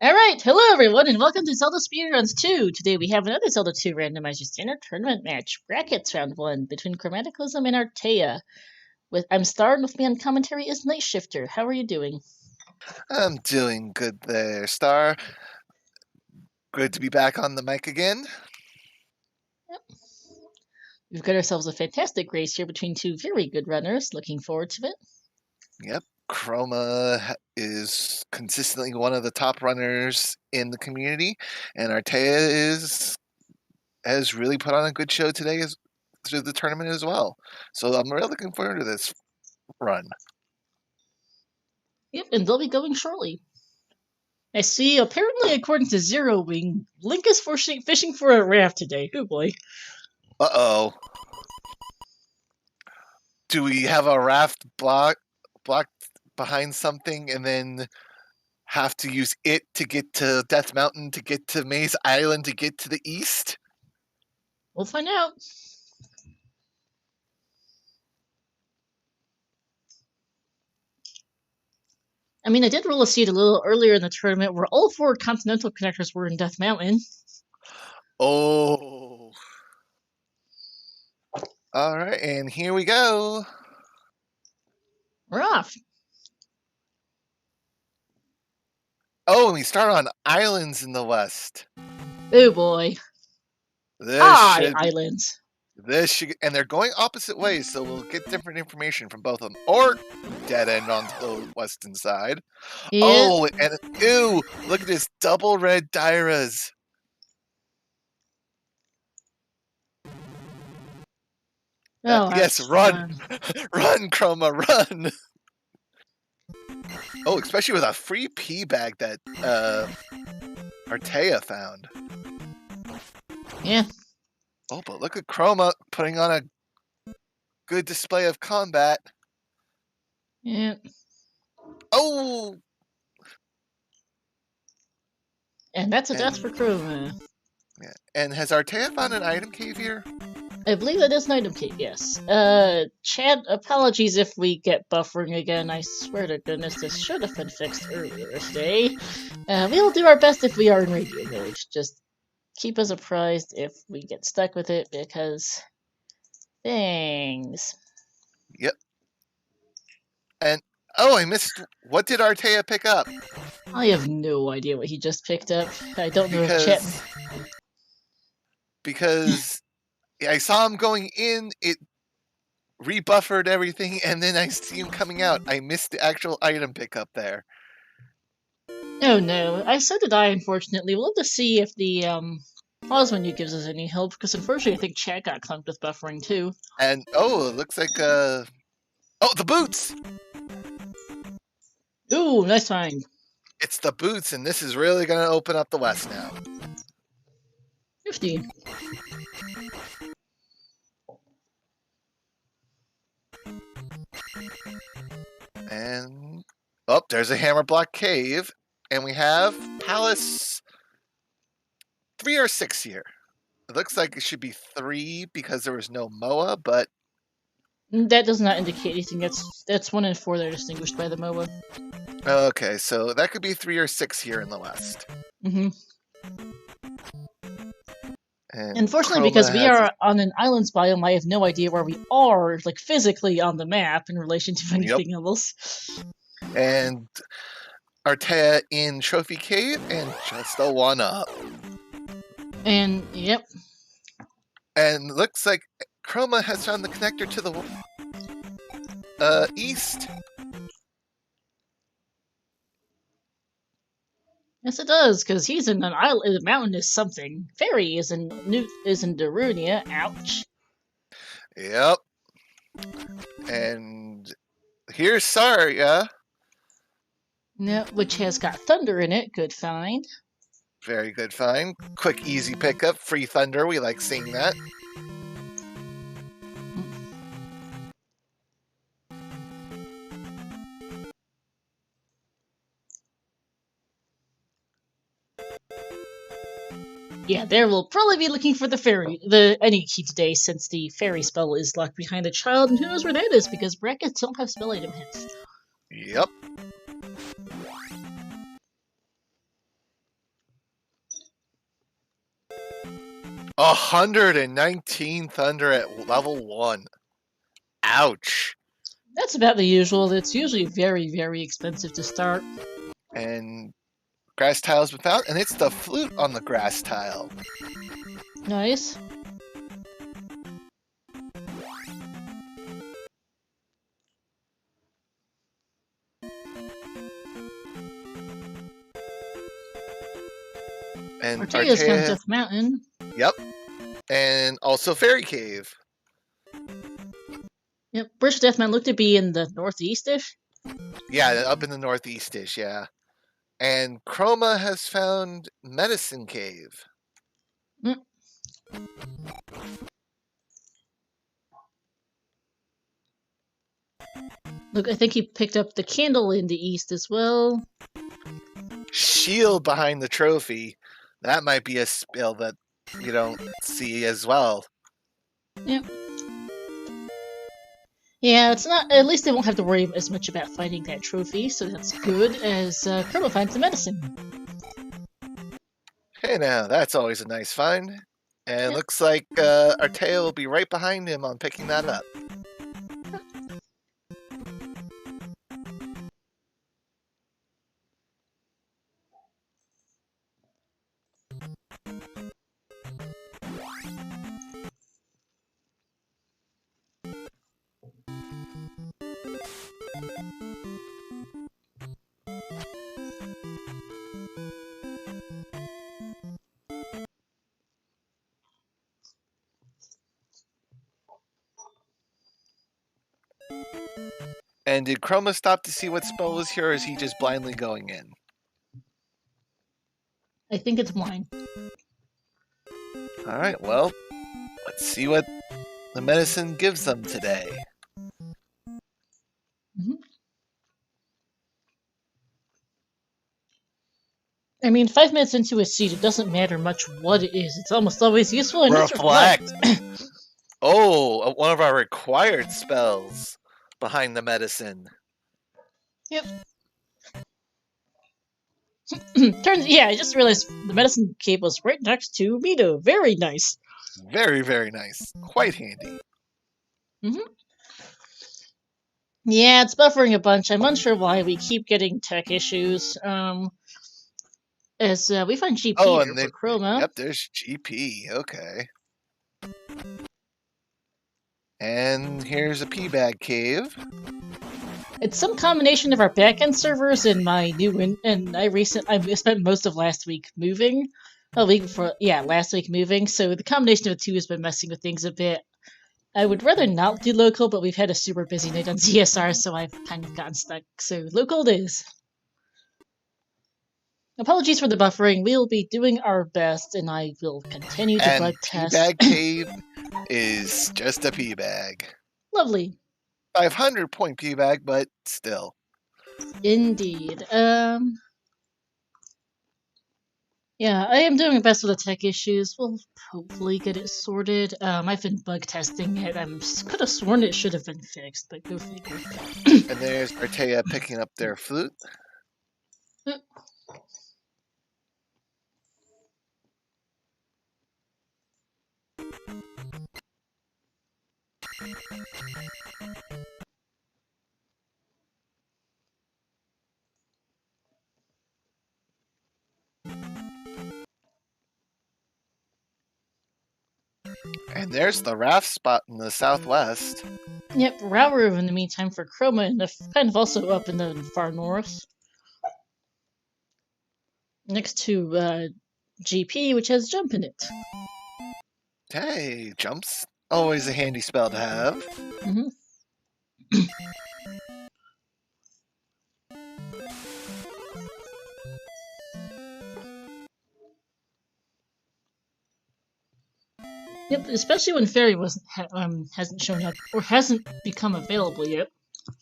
Alright, hello everyone, and welcome to Zelda Speedruns 2! Today we have another Zelda 2 Randomizer Standard Tournament match, Brackets Round 1, between Chromataclysm and Artea. I'm Star, and with me on commentary is Night Shifter. How are you doing? I'm doing good there, Star. Good to be back on the mic again. Yep. We've got ourselves a fantastic race here between two very good runners. Looking forward to it. Yep, Chroma is consistently one of the top runners in the community, and Artea has really put on a good show today through the tournament as well. So I'm really looking forward to this run. Yep, and they'll be going shortly. I see, apparently according to Zero Wing, Link is fishing for a raft today. Oh boy. Uh-oh. Do we have a raft blocked behind something and then have to use it to get to Death Mountain, to get to Maze Island, to get to the east? We'll find out. I mean, I did roll a seed a little earlier in the tournament where all four continental connectors were in Death Mountain. Oh. All right, and here we go. We're off. Oh, and we start on islands in the west. Oh boy. Islands. And they're going opposite ways, so we'll get different information from both of them. Or dead end on the western side. Yeah. Oh, and ew, look at this double red Dairas. Oh, yes, run. Run, Chroma, run. Oh, especially with a free pea bag that Artea found. Yeah. Oh, but look at Chroma putting on a good display of combat. Yeah. Oh! And that's a death for Chroma. Yeah. And has Artea found an item cave here? I believe that is an item cave, yes. Chad, apologies if we get buffering again. I swear to goodness this should have been fixed earlier today. We'll do our best if we are in radio mode. Just keep us apprised if we get stuck with it, because things. Yep. And oh, I missed. What did Artea pick up? I have no idea what he just picked up. I don't know if Chat. Because I saw him going in, it rebuffered everything, and then I see him coming out. I missed the actual item pickup there. Oh no, I so did I, unfortunately. We'll have to see if the pause menu gives us any help, because unfortunately I think chat got clunked with buffering too. And oh, it looks like oh, the boots! Ooh, nice find. It's the boots, and this is really going to open up the west now. 50. And oh, there's a hammer block cave, and we have Palace 3 or 6 here. It looks like it should be 3 because there was no MOA, but that does not indicate anything. That's 1 and 4 that are distinguished by the MOA. Okay, so that could be 3 or 6 here in the west. Mm-hmm. And unfortunately, because we are on an islands biome, I have no idea where we are, like physically on the map in relation to anything else. And Artea in Trophy Cave, and just a 1-up. And yep. And looks like Chroma has found the connector to the east. Yes, it does, because he's in an island. The mountain is something. Fairy is in Darunia. Ouch. Yep. And here's Saria. No, which has got thunder in it. Good find. Very good find. Quick, easy pickup. Free thunder. We like seeing that. Yeah, there will probably be looking for the any key today, since the fairy spell is locked behind a child, and who knows where that is, because brackets don't have spell item hits. Yep. 119 thunder at level 1. Ouch. That's about the usual. It's usually very, very expensive to start. And grass tile's been found, and it's the flute on the grass tile. Nice. And Artea's found Artea, Death Mountain. yep. And also Fairy Cave. Yep, British Death Mountain looked to be in the northeast-ish. Yeah, up in the northeast-ish, yeah. And Chroma has found Medicine Cave. Mm. Look, I think he picked up the candle in the east as well. Shield behind the trophy. That might be a spell that you don't see as well. Yep. Yeah, it's not. At least they won't have to worry as much about finding that trophy, so that's good. As Chroma finds the medicine. Hey, now that's always a nice find. And Yep. looks like Artea will be right behind him on picking that up. And did Chroma stop to see what spell was here, or is he just blindly going in? I think it's mine. Alright, well, let's see what the medicine gives them today. I mean, 5 minutes into a seed, it doesn't matter much what it is. It's almost always useful, and it's Reflect! Oh, one of our required spells behind the medicine. Yep. Yeah, I just realized the medicine cave was right next to Mito. Very nice. Very, very nice. Quite handy. Yeah, it's buffering a bunch. I'm unsure why we keep getting tech issues. As we find GP here for Chroma. Yep, there's GP. Okay. And here's a P-Bag Cave. It's some combination of our backend servers and my new I spent most of last week moving. Last week moving. So the combination of the two has been messing with things a bit. I would rather not do local, but we've had a super busy night on ZSR, so I've kind of gotten stuck. So local it is. Apologies for the buffering. We'll be doing our best, and I will continue to bug test. P-Bag Cave is just a P-Bag. Lovely. 500 point P-Bag, but still. Indeed. Yeah, I am doing my best with the tech issues. We'll hopefully get it sorted. I've been bug testing it. I could have sworn it should have been fixed, but go figure. And there's Artea picking up their flute. And there's the raft spot in the southwest. Yep, Rauru in the meantime for Chroma, and kind of also up in the far north. Next to GP, which has jump in it. Hey, jump's always a handy spell to have. Yep, especially when Fairy hasn't shown up or hasn't become available yet.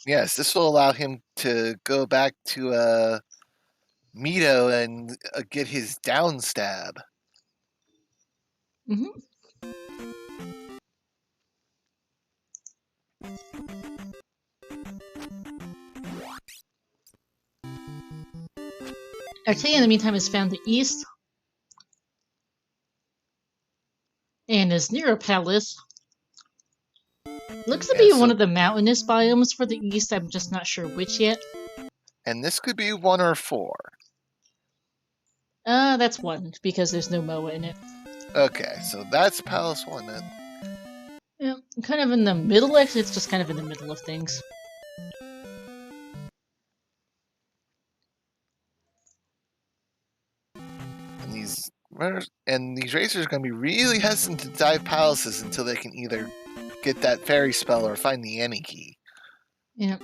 Yes, this will allow him to go back to Mito and get his down stab. Artea in the meantime has found the east. And is near a palace. Looks to Yeah, be one so, of the mountainous biomes for the east. I'm just not sure which yet. and this could be 1 or 4. That's one, because there's no Moa in it. Okay, so that's Palace 1 then. Yeah, kind of in the middle, actually, it's just kind of in the middle of things. And these racers are going to be really hesitant to dive palaces until they can either get that fairy spell or find the Annie key. Yeah.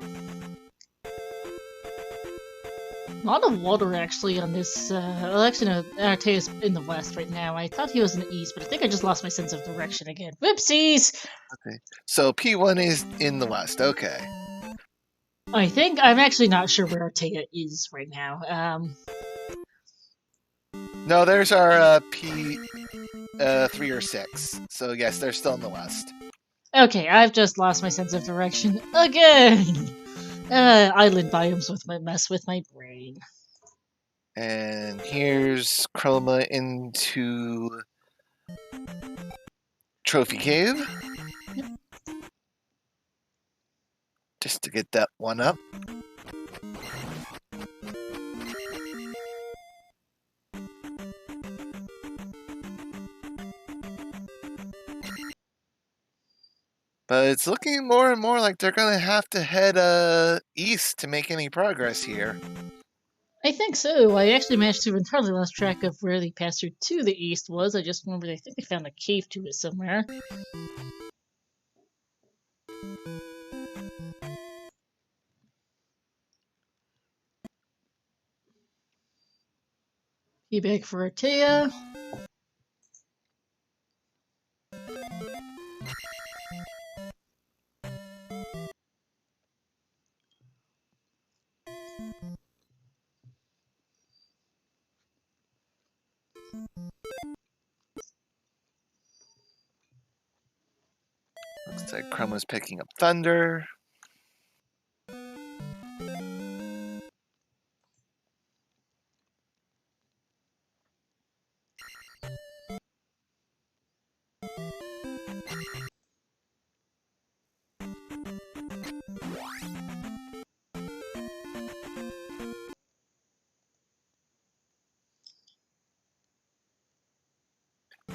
A lot of water, actually, on this, well, actually, no, Artea's in the west right now. I thought he was in the east, but I think I just lost my sense of direction again. Whoopsies! Okay, so P1 is in the west. Okay. I think, I'm actually not sure where Artea is right now. No, there's our P3 or 6. So yes, they're still in the west. Okay, I've just lost my sense of direction again! Island biomes mess with my brain. And here's Chroma into Trophy Cave. Just to get that one up. But it's looking more and more like they're going to have to head east to make any progress here. I think so. I actually managed to entirely lost track of where the passage to the east was. I just remembered I think they found a cave to it somewhere. Feedback for Artea. Looks like Chroma's picking up Thunder.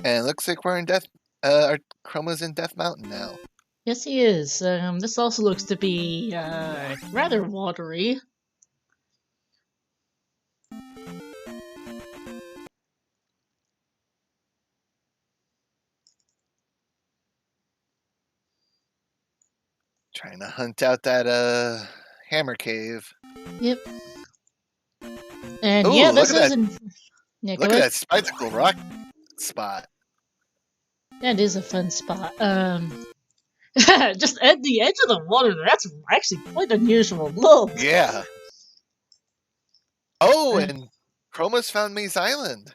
And it looks like we're in our Chroma's in Death Mountain now. Yes, he is. This also looks to be rather watery. Trying to hunt out that hammer cave. Yep. And Ooh, yeah, look this at isn't. that! Yeah, Look at that spectacle rock spot. That is a fun spot. Just at the edge of the water. That's actually quite unusual. Look. Yeah. Oh, and Chroma's found Maze Island.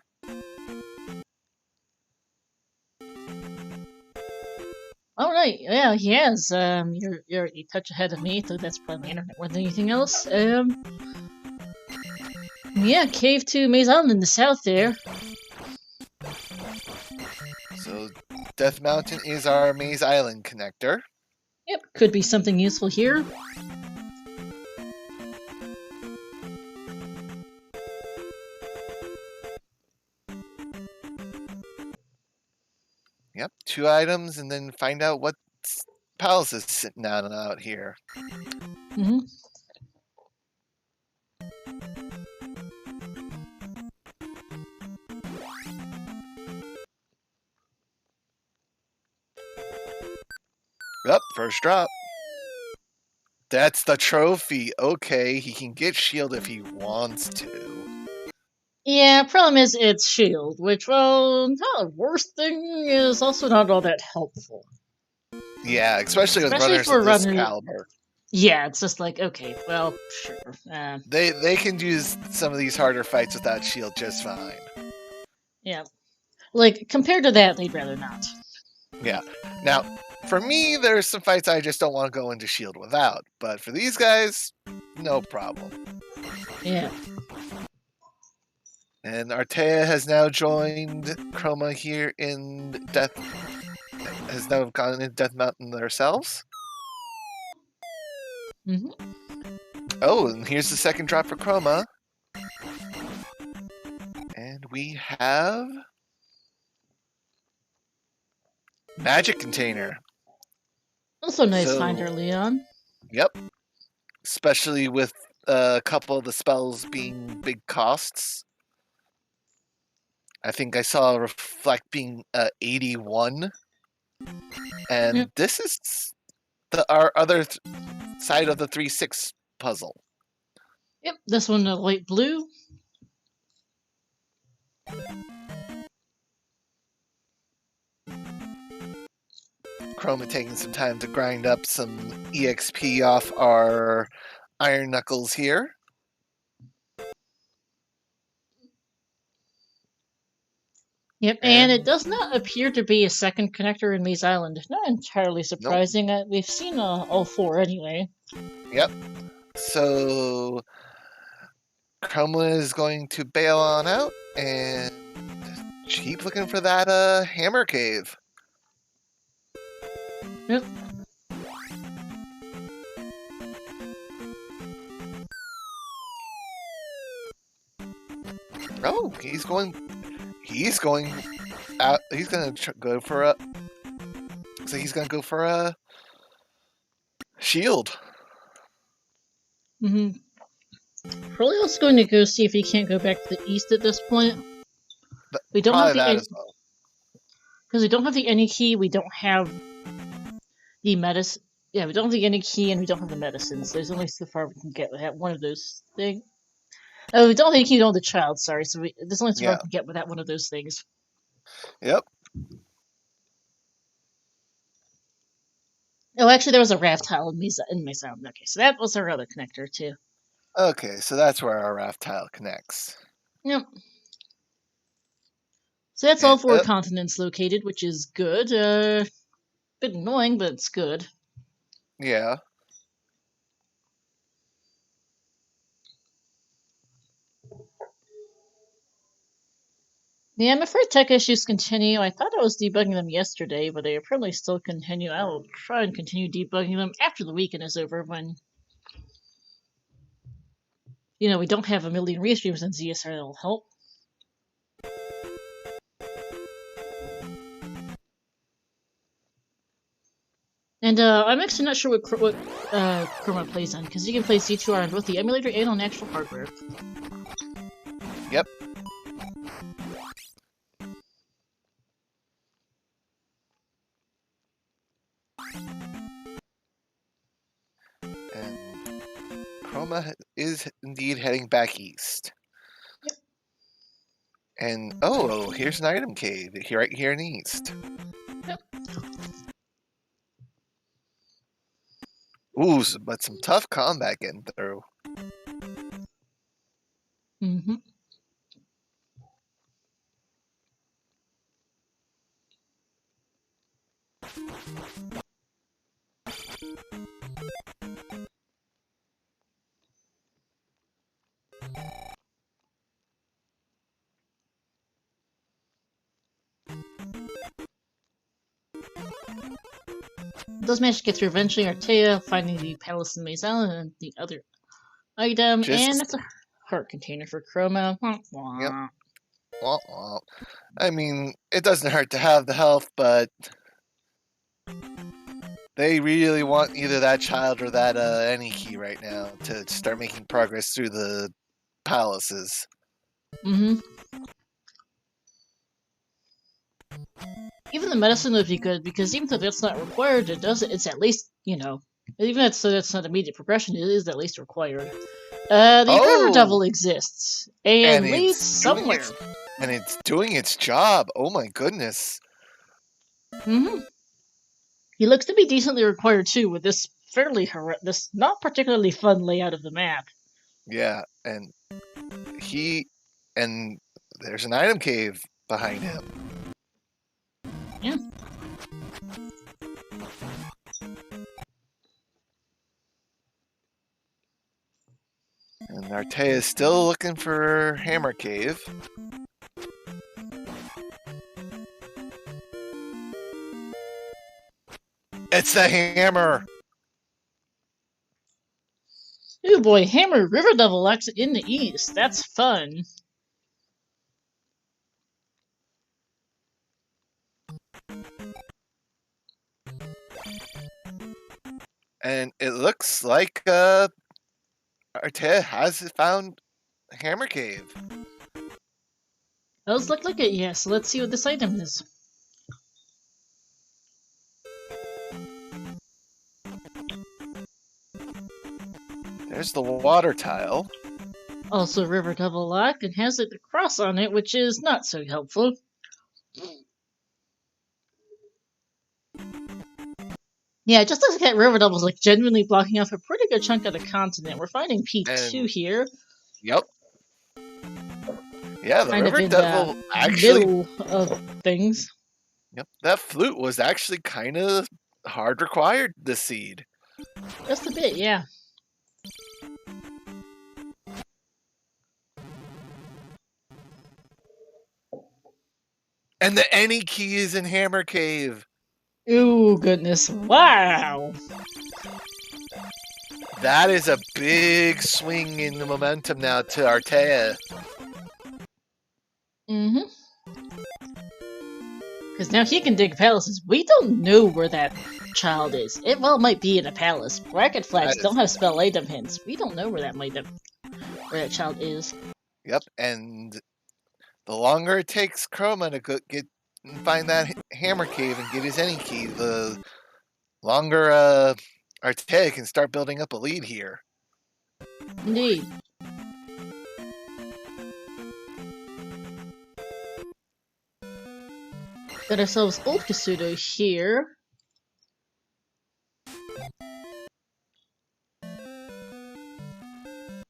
All right, yeah, he has. You're a touch ahead of me, so that's probably internet more than anything else. Yeah, Cave to Maze Island in the south there. So Death Mountain is our Maze Island connector. Yep, could be something useful here. Yep, 2 items, and then find out what palace is sitting out here. Mm-hmm. Yep, first drop. That's the trophy. Okay, he can get shield if he wants to. Yeah, problem is it's shield, which, well, not a worst thing, is also not all that helpful. Yeah, especially with Especially runners for of this runners. caliber. Yeah, it's just like, okay, well, sure. They can use some of these harder fights without shield just fine. Yeah. Like, compared to that, they'd rather not. Yeah. Now, for me, there's some fights I just don't want to go into shield without. But for these guys, no problem. Yeah. And Artea has now joined Chroma here in Death has now gone into Death Mountain themselves. Mm-hmm. Oh, and here's the second drop for Chroma. And we have Magic Container. Also nice So, find early on. Yep. Especially with a couple of the spells being big costs. I think I saw Reflect being 81. And Yep. this is our other side of the 3-6 puzzle. Yep, this one light blue. Chroma taking some time to grind up some EXP off our Iron Knuckles here. Yep, and it does not appear to be a second connector in Maze Island. Not entirely surprising. Nope. We've seen all 4 anyway. Yep. So Chroma is going to bail on out and keep looking for that hammer cave. Yep. Oh, he's going out. He's gonna go for a. So he's gonna go for a shield. Mm-hmm. Probably also going to go see if he can't go back to the east at this point. We don't have the as well. Because we don't have the any key. We don't have the medicine. Yeah, we don't have the any key, and we don't have the medicines. So there's only so far we can get with one of those things. Oh, we don't have the key on the child. Sorry, so there's only so far we can get without one of those things. Yep. Oh, actually, there was a raft tile in my sound. Okay, so that was our other connector too. Okay, so that's where our raft tile connects. Yep. So that's all 4 continents located, which is good. Bit annoying, but it's good. Yeah. Yeah, I'm afraid tech issues continue. I thought I was debugging them yesterday, but they apparently still continue. I will try and continue debugging them after the weekend is over when, we don't have a million restreams on ZSR that'll help. And I'm actually not sure what Chroma plays on, because you can play C2R on both the emulator and on actual hardware. Yep. And Chroma is indeed heading back east. Yep. And oh, here's an item cave right here in the east. Yep. Ooh, but some tough combat getting through. Mm-hmm. Does manage to get through eventually. Artea finding the palace in Maze Island and the other item, and that's a heart container for Chroma. Yep. Well, I mean, it doesn't hurt to have the health, but they really want either that child or that any key right now to start making progress through the palaces. Mm-hmm. Even the medicine would be good, because even though that's not required, it's at least, even so that's not immediate progression, it is at least required. The River Devil exists, and leads somewhere. And it's doing its job. Oh my goodness. Mm-hmm. He looks to be decently required too, with this this not particularly fun layout of the map. Yeah, and there's an item cave behind him. Yeah. And Artea is still looking for Hammer Cave. It's the hammer! Ooh boy, Hammer River Devil acts in the east. That's fun. And it looks like Artea has found Hammer Cave. Those look like it, yeah, so let's see what this item is. There's the water tile. Also River Devil Lock, and has like the cross on it, which is not so helpful. Yeah, it just looks like River Devil's like genuinely blocking off a pretty good chunk of the continent. We're finding P2 And here. yep. Yeah, the Kind of River in Devil the actually. middle of things. Yep, that flute was actually kind of hard required this seed. Just a bit, yeah. And the any key is in Hammer Cave. Ooh, goodness. Wow! That is a big swing in the momentum now to Artea. Mm-hmm. Because now he can dig palaces. We don't know where that child is. It well might be in a palace. Bracket flags don't have spell item hints. We don't know where that child is. Yep, and the longer it takes Chroma to get and find that Hammer Cave and get his any key, the longer Artea can start building up a lead here. Indeed. Got ourselves Old Kasuto here.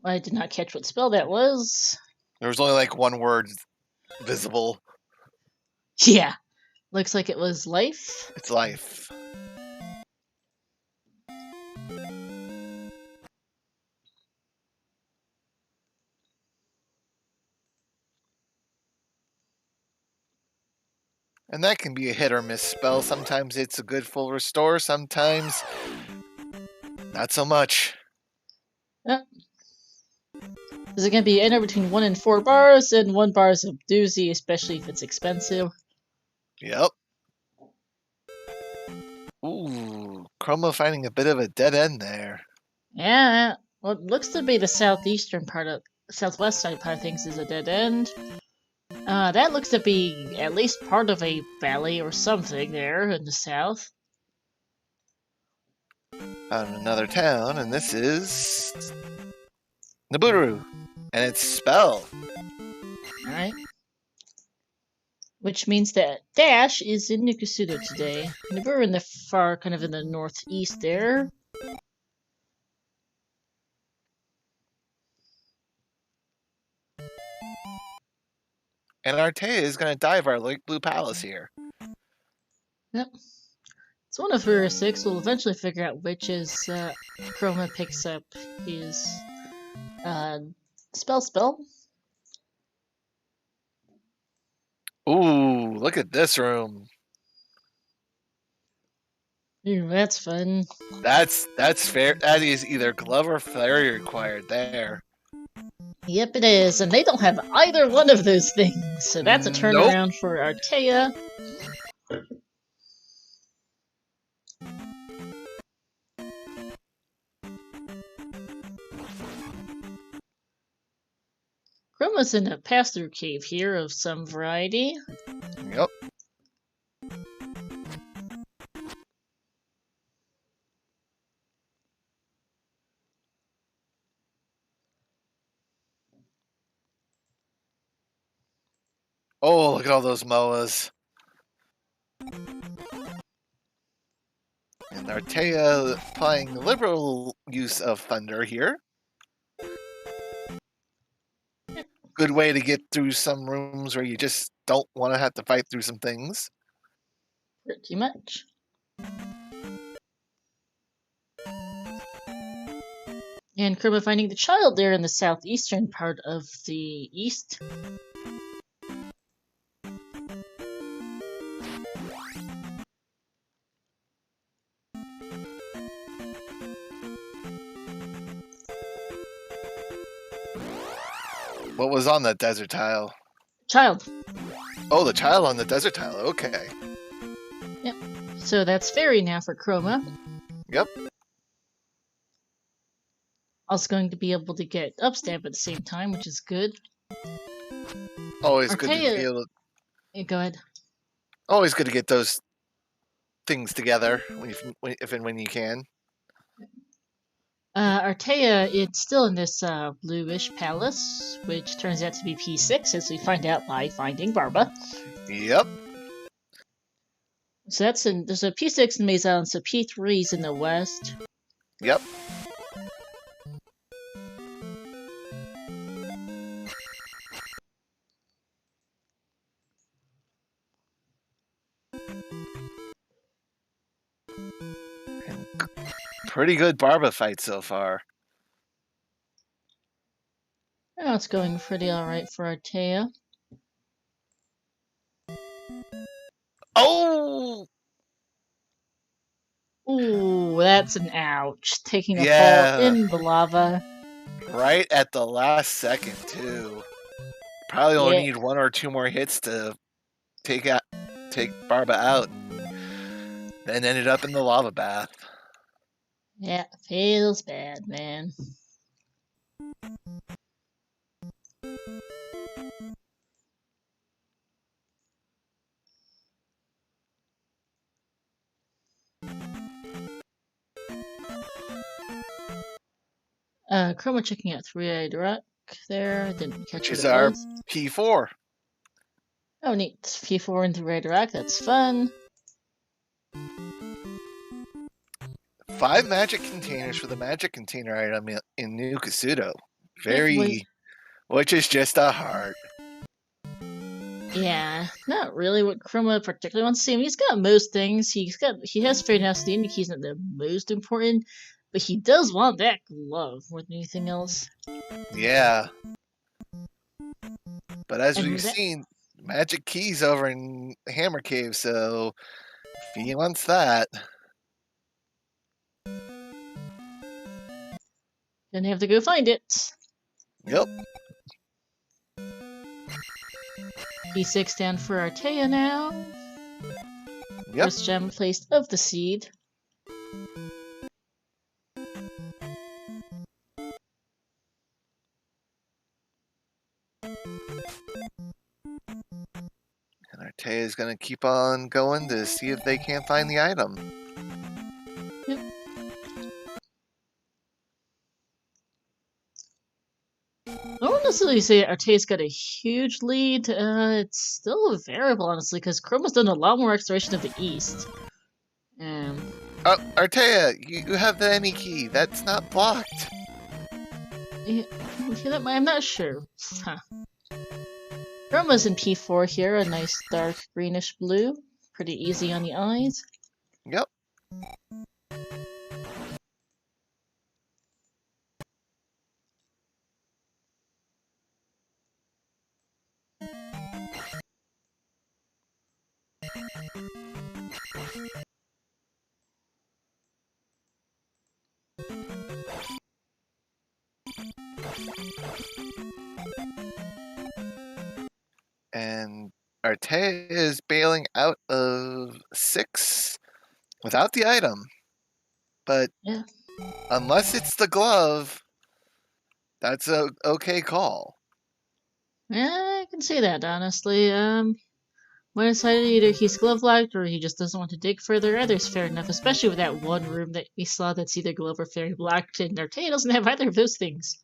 I did not catch what spell that was. There was only like one word visible. Yeah. Looks like it was life. It's life. And that can be a hit or miss spell. Sometimes it's a good full restore, sometimes not so much. Yep. Is it going to be anywhere between 1 and 4 bars, and 1 bar is a doozy, especially if it's expensive. Yep. Ooh, Chroma finding a bit of a dead end there. Yeah, what looks to be the southwest side part of things is a dead end. That looks to be at least part of a valley or something there in the south. Found another town, and this is Nibiru, and it's spell. Alright. Which means that Dash is in Nikasudo today. We're in the far, kind of in the northeast there. And Artea is going to dive our Lake Blue Palace here. Yep. It's one of her 6. We'll eventually figure out which is Chroma picks up his spell. Ooh, look at this room. Ooh, that's fun. That's fair. That is either glove or fairy required there. Yep, it is, and they don't have either one of those things, so that's a turnaround for Artea. Chroma's in a pass-through cave here of some variety. Yep. Oh, look at all those MOAs. And Artea applying liberal use of thunder here. Good way to get through some rooms where you just don't want to have to fight through some things. Pretty much. And Chroma finding the child there in the southeastern part of the east. What was on that desert tile? Child. Oh, the child on the desert tile. Okay. Yep. So that's fairy now for Chroma. Yep. Also going to be able to get upstab at the same time, which is good. Always good to Artea, be able. go ahead. Always good to get those things together if and when you can. Artea, it's still in this bluish palace, which turns out to be P6, as we find out by finding Barba. Yep. So that's there's a P6 in Maze Island, so P3 is in the west. Yep. And pretty good Barba fight so far. Oh, it's going pretty alright for Artea. Oh! Ooh, that's an ouch. Taking a fall Yeah. in the lava. Right at the last second, too. Probably only Yeah. need 1 or 2 more hits to take Barba out, and then ended up in the lava bath. Yeah, feels bad, man. Chroma checking out Three-Eyed Rock there. Didn't catch Which what is it our was. P4. Oh, neat. P4 and Three-Eyed Rock, that's fun. 5 magic containers for the magic container item in New Kasuto. Which is just a heart. Yeah, not really what Chroma particularly wants to see. I mean, he's got most things. He has Fairy Now Standing Key's not the most important, but he does want that glove more than anything else. Yeah. But as And we've seen, magic keys over in Hammer Cave, so if he wants that. Gonna have to go find it. Yep. E6 down for Artea now. Yep. First gem placed of the seed. And Artea is going to keep on going to see if they can't find the item. Yep. I wouldn't necessarily say Artea's got a huge lead. It's still a variable, honestly, because Chroma's done a lot more exploration of the east. Artea, you have the any key. That's not blocked. Yeah, I'm not sure. Huh. Chroma's in P4 here, a nice dark greenish blue. Pretty easy on the eyes. Yep. And Artea is bailing out of 6 without the item. But yeah, unless it's the glove, that's a okay call. I can see that, honestly. One decided either he's glove locked or he just doesn't want to dig further. Either's fair enough, especially with that one room that we saw that's either glove or fairy blocked, and Artea doesn't have either of those things.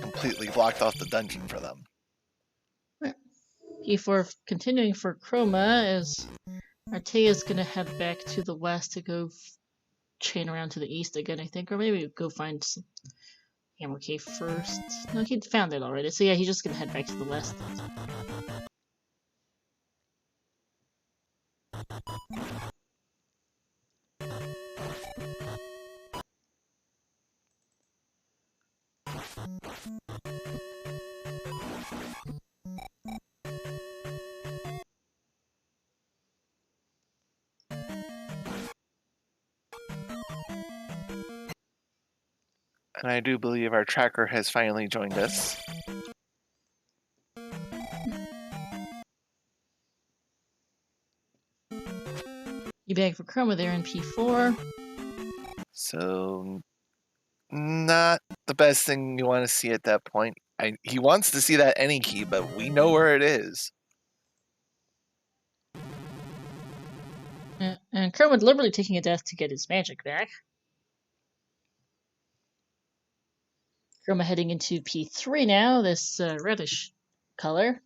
Completely blocked off the dungeon for them. P4 continuing for Chroma as Artea's gonna head back to the west to go chain around to the east again, I think, or maybe go find some Hammer Cave first. No, he'd found it already, so yeah, he's just gonna head back to the west. And I do believe our tracker has finally joined us. You bag for Chroma there in P4. So, not the best thing you want to see at that point. He wants to see that any key, but we know where it is. And Chroma deliberately taking a death to get his magic back. Chroma heading into P3 now, this reddish color.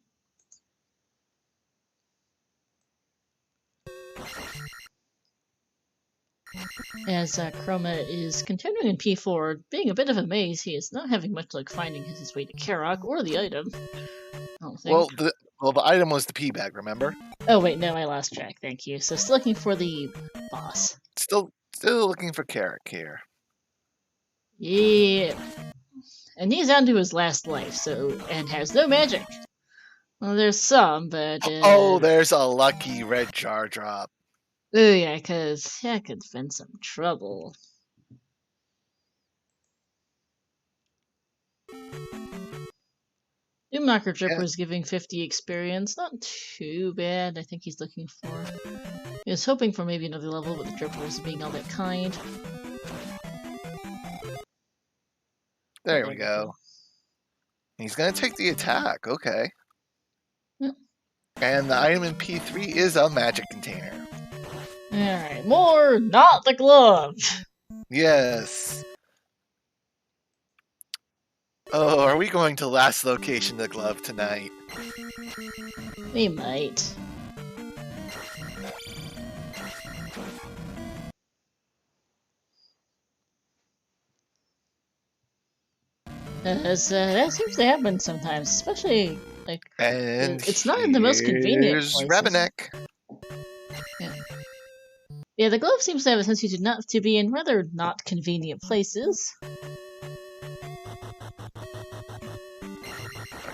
As Chroma is continuing in P4, being a bit of a maze, he is not having much luck finding his way to Karok or the item. I don't think. Well, the item was the P bag, remember? Oh wait, no, I lost track. Thank you. So still looking for the boss. Still looking for Karok here. Yeah, and he's down to his last life, and has no magic. Well, there's some, but oh, there's a lucky red jar drop. Oh yeah, because that could have been some trouble. Doomknocker Dripper is giving 50 experience. Not too bad. I think he's looking for. He was hoping for maybe another level, but the Dripper was being all that kind. There we go. He's gonna take the attack. Okay. Yep. And the item in P3 is a magic container. Alright, more not the glove! Yes. Oh, are we going to last location the glove tonight? We might. That seems to happen sometimes, especially like and it's not in the most convenient places. Rabenek. Yeah, the glove seems to have a tendency to be in rather not convenient places.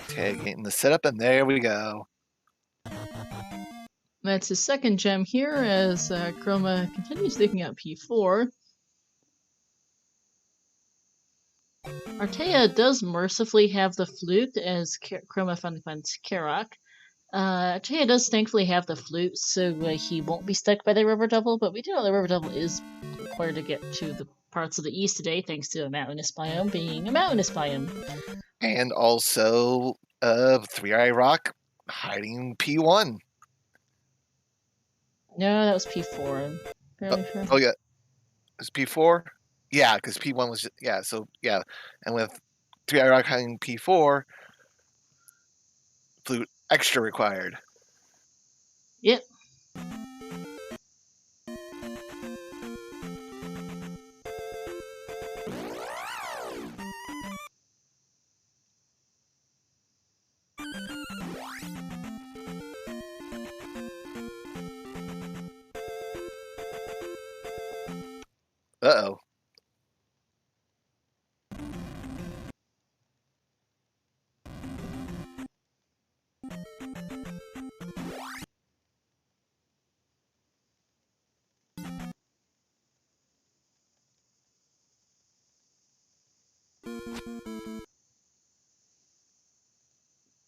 Okay, getting the setup, and there we go. That's his second gem here as Chroma continues digging out P4. Artea does mercifully have the flute as Chroma finds Karok. Artea does thankfully have the flute, so he won't be stuck by the river double, but we do know the river double is required to get to the parts of the east today, thanks to a mountainous biome being a mountainous biome. And also, Three-Eye Rock hiding P1. No, that was P4. I'm fairly sure. Oh yeah, it's P4. Yeah, because P1 was So yeah, and with Three-Eye Rock hiding P4, flute extra required. Yep. Uh-oh.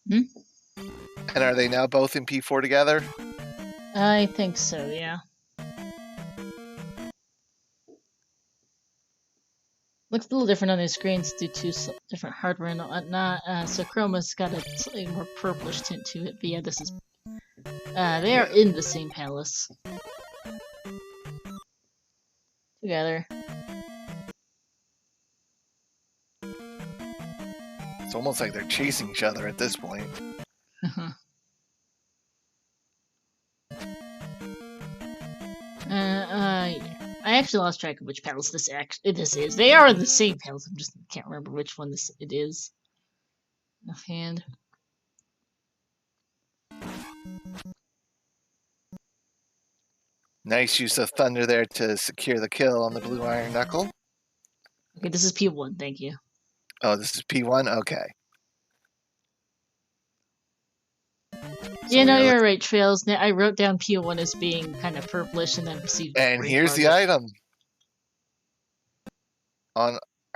Hmm? And are they now both in P4 together? I think so, yeah. Looks a little different on the screens due to different hardware and whatnot. So Chroma's got a slightly more purplish tint to it, but yeah, this is. They are in the same palace. Together. It's almost like they're chasing each other at this point. Yeah. I actually lost track of which palace this is. They are in the same palace. I just can't remember which one it is. Offhand. Nice use of thunder there to secure the kill on the blue iron knuckle. Okay, this is P1. Thank you. Oh, this is P1. Okay. Yeah, no, you're right, Trails. I wrote down P1 as being kind of purplish and then received. And here's the item.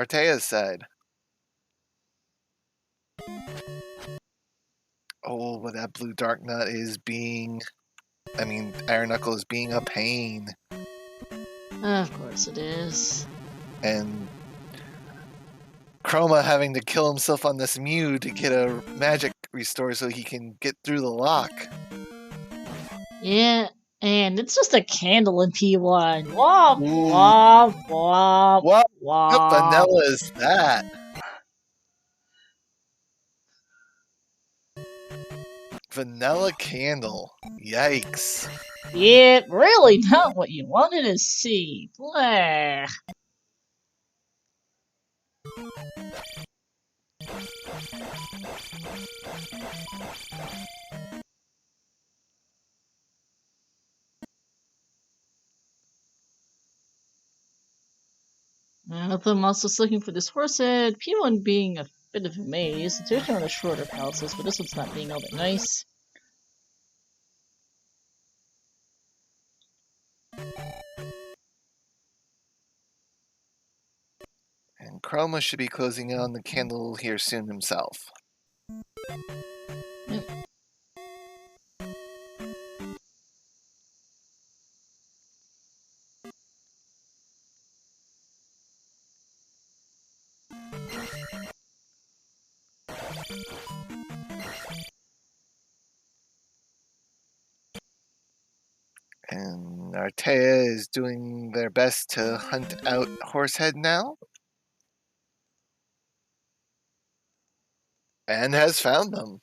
Artea's side. Oh, but that blue dark nut is Iron Knuckle is being a pain. Of course it is. And Chroma having to kill himself on this Mew to get a magic restore so he can get through the lock. Yeah, and it's just a candle in P1. Womp, womp, womp, What womp. vanilla is that? Vanilla candle. Yikes. Yep, really not what you wanted to see. Blah. I'm also looking for this horse head. P1 being a bit of a maze. It's usually one of the shorter palaces, but this one's not being all that nice. And Chroma should be closing in on the candle here soon himself. Yep. And Artea is doing their best to hunt out Horsehead now. And has found them.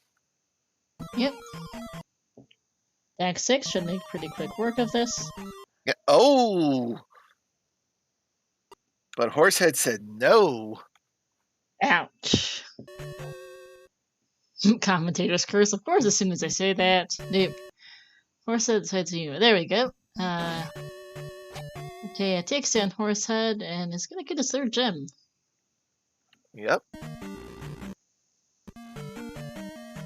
Yep. Act 6 should make pretty quick work of this. Yeah. Oh! But Horsehead said no. Ouch. Commentator's curse, of course, as soon as I say that. Nope. Horsehead decides to there we go. Okay, takes down Horsehead and is gonna get his third gem. Yep.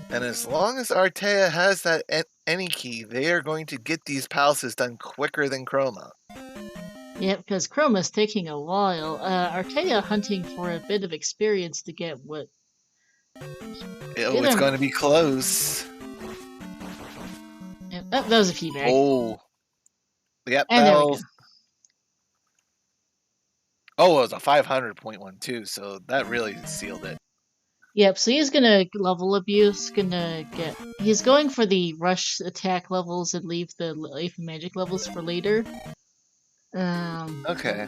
And as long as Artea has that any key, they are going to get these palaces done quicker than Chroma. Yeah, because Chroma's taking a while. Artea hunting for a bit of experience to get what... Oh, it's going to be close. Yep, that was a feedback. Oh. Yep, and there we go. Oh, it was a 500.12, so that really sealed it. Yep, so he's gonna level abuse, he's going for the rush attack levels and leave the life and magic levels for later. Okay.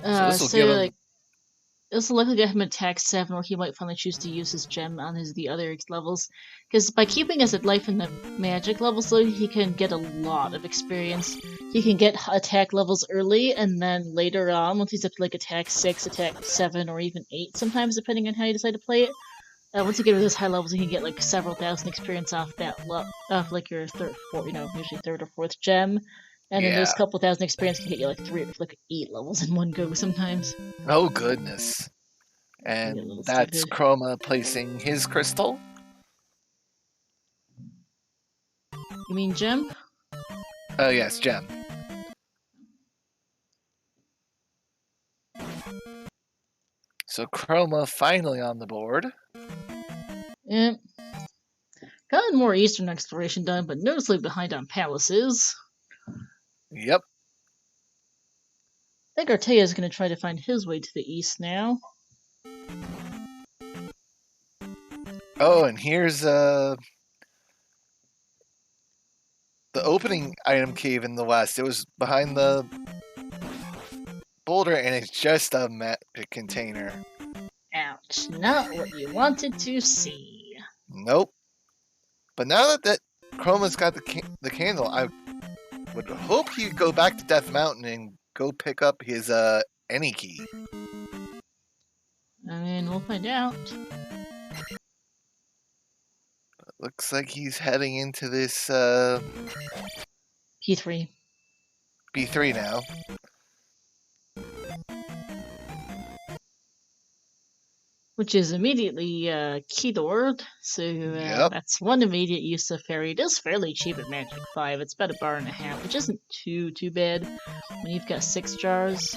So this will give him... This will likely get him attack 7, or he might finally choose to use his gem on the other levels. Because by keeping us at life and the magic levels, though, he can get a lot of experience. He can get attack levels early, and then later on, once he's up to like attack 6, attack 7, or even 8 sometimes, depending on how you decide to play it. Once you get to those high levels, you can get like several thousand experience off that, off like your third, fourth, usually third or fourth gem. And then those couple thousand experience can get you like 8 levels in one go sometimes. Oh goodness. And that's stupid. Chroma placing his crystal? You mean gem? Oh yes, gem. So Chroma finally on the board. Yep. Gotten more eastern exploration done, but noticeably behind on palaces. Yep. I think Artea is going to try to find his way to the east now. Oh, and here's the opening item cave in the west. It was behind the boulder, and it's just a magic container. Ouch. Not what you wanted to see. Nope. But now that Chroma's got the candle, I would hope he'd go back to Death Mountain and go pick up his any key. I mean, we'll find out. Looks like he's heading into this P3. B3 now. which is immediately keyboard. So Yep. that's one immediate use of fairy. It is fairly cheap at Magic 5. It's about $1.50, which isn't too bad when you've got 6 jars.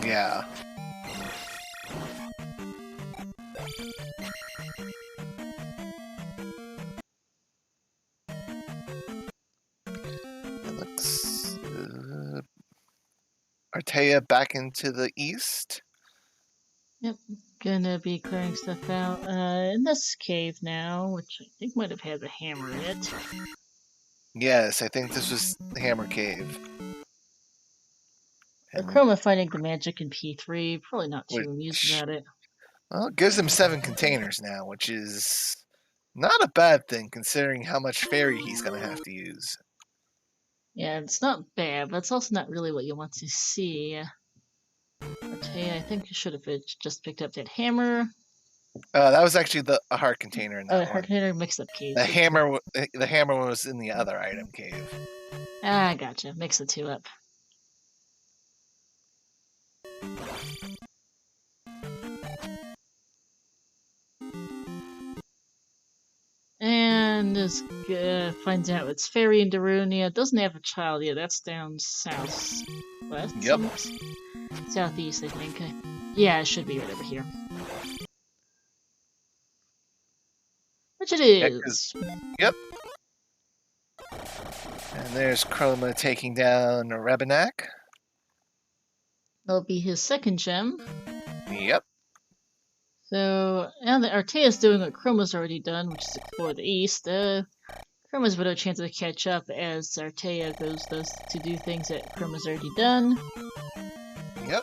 Yeah. It looks Artea back into the east. Yep, gonna be clearing stuff out in this cave now, which I think might have had the hammer in it. Yes, I think this was the Hammer Cave. Or And Chroma finding the magic in P3, probably not too amused which, about it. well, it gives him 7 containers now, which is not a bad thing considering how much fairy he's going to have to use. Yeah, it's not bad, but it's also not really what you want to see. Artea, I think you should have just picked up that hammer. That was actually a heart container in that Oh, one. heart container mixed up cave. The hammer was in the other item cave. Ah, gotcha. Mix the two up. And this finds out it's fairy in Darunia. Doesn't have a child yet. That's down southwest. Yep. Southeast, I think. Yeah, it should be right over here. Which it is. Yep. And there's Chroma taking down Rebenak. That'll be his second gem. Yep. So now that Artea's doing what Chroma's already done, which is explore the east, Chroma's got a chance to catch up as Artea goes to do things that Chroma's already done. Yep.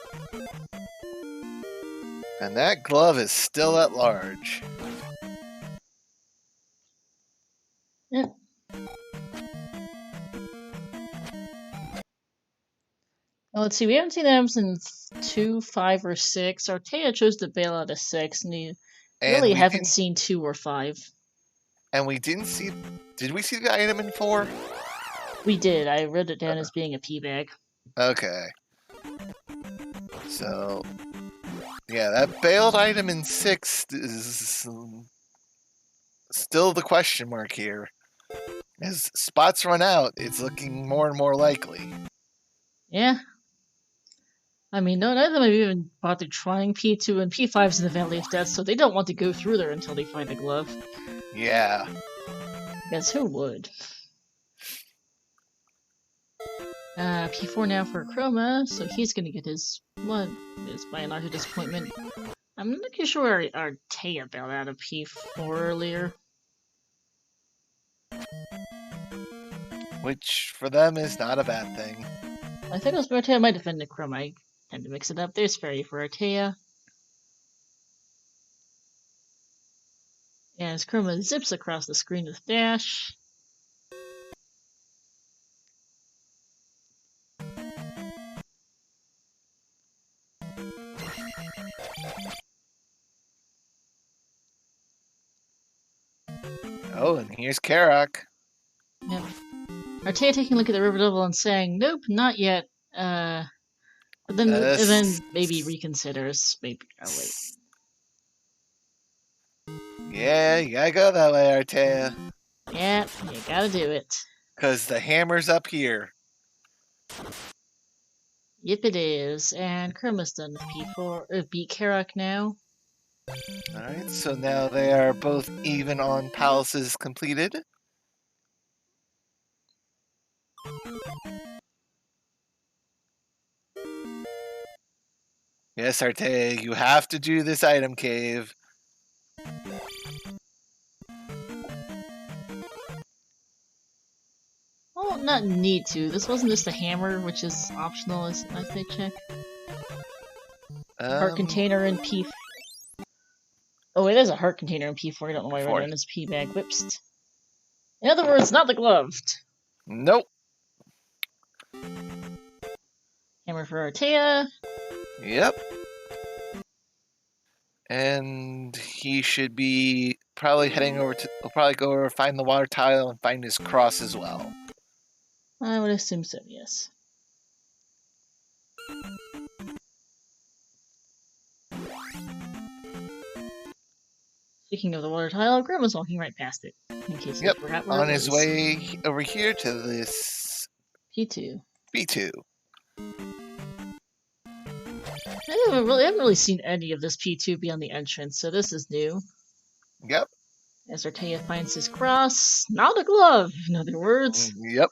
And that glove is still at large. Yep. Well, let's see, we haven't seen them since 2, 5, or 6. Artea chose to bail out of 6, and we really haven't seen 2 or 5. And we didn't see... Did we see the item in 4? We did. I wrote it down as being a pea bag. Okay. So... Yeah, that bailed item in 6 is still the question mark here. As spots run out, it's looking more and more likely. Yeah. I mean, none of them have even bothered trying P2, and P5's in the Valley of Death, so they don't want to go through there until they find a glove. Yeah. Because who would? P4 now for Chroma, so he's gonna get his, what is by and large a disappointment. I'm not too sure Artea bailed out of P4 earlier. Which, for them, is not a bad thing. I think it was Artea might defend the Chroma. I tend to mix it up. There's Fairy for Artea. As Chroma zips across the screen with Dash. Oh, and here's Karak. Yep. Artea taking a look at the River Devil and saying, "Nope, not yet." But then maybe reconsiders. Maybe. Oh wait. Yeah, you gotta go that way, Artea. Yep, you gotta do it. Cause the hammer's up here. Yep, it is. And Chroma's done with P4. Beat Karak now. Alright, so now they are both even on palaces completed. Yes, Artea, you have to do this item cave. Well, not need to. This wasn't just a hammer, which is optional, as I check. Heart container in P. Oh, it is a heart container in P4. I don't know why I wrote it as P bag. Whoops. In other words, not the gloved. Nope. Hammer for Artea. Yep. And he should be probably heading over to... He'll probably go over, find the water tile, and find his cross as well. I would assume so, yes. Speaking of the water tile, Grandma's walking right past it. In case you Yep, forgot where on it his was. way over here to this P2. B2. I haven't really seen any of this P2 beyond the entrance, so this is new. Yep. As Artea finds his cross, not a glove, in other words. Yep.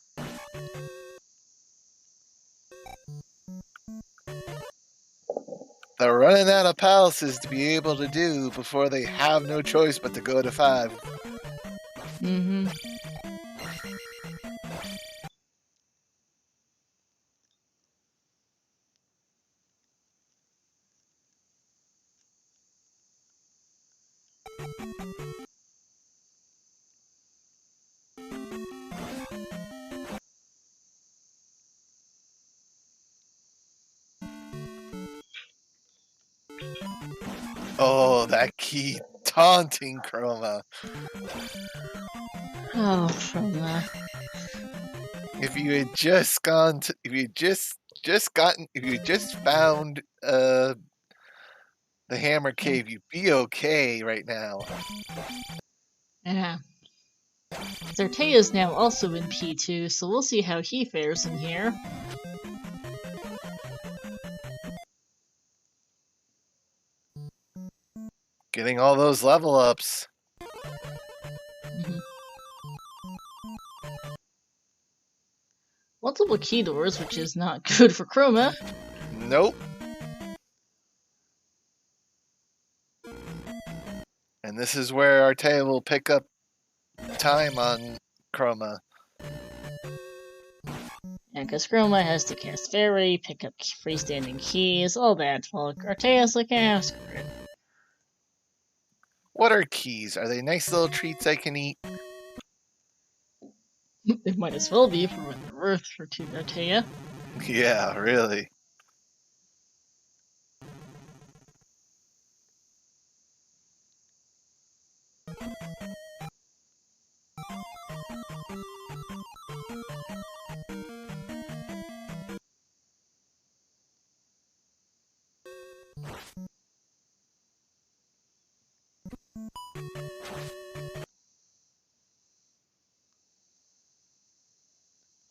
They're running out of palaces to be able to do before they have no choice but to go to 5. Mm-hmm. Oh, that key taunting Chroma. Oh, from If you had just gone to, if you just found the hammer cave, you'd be okay right now. yeah. Artea is now also in P2, so we'll see how he fares in here. Getting all those level ups. Mm-hmm. Multiple key doors, which is not good for Chroma. Nope. And this is where Artea will pick up time on Chroma. Yeah, because Chroma has to cast Fairy, pick up freestanding keys, all that, while Artea's like, screw it. What are keys? Are they nice little treats I can eat? It might as well be for what they're worth for Artea. Yeah, really.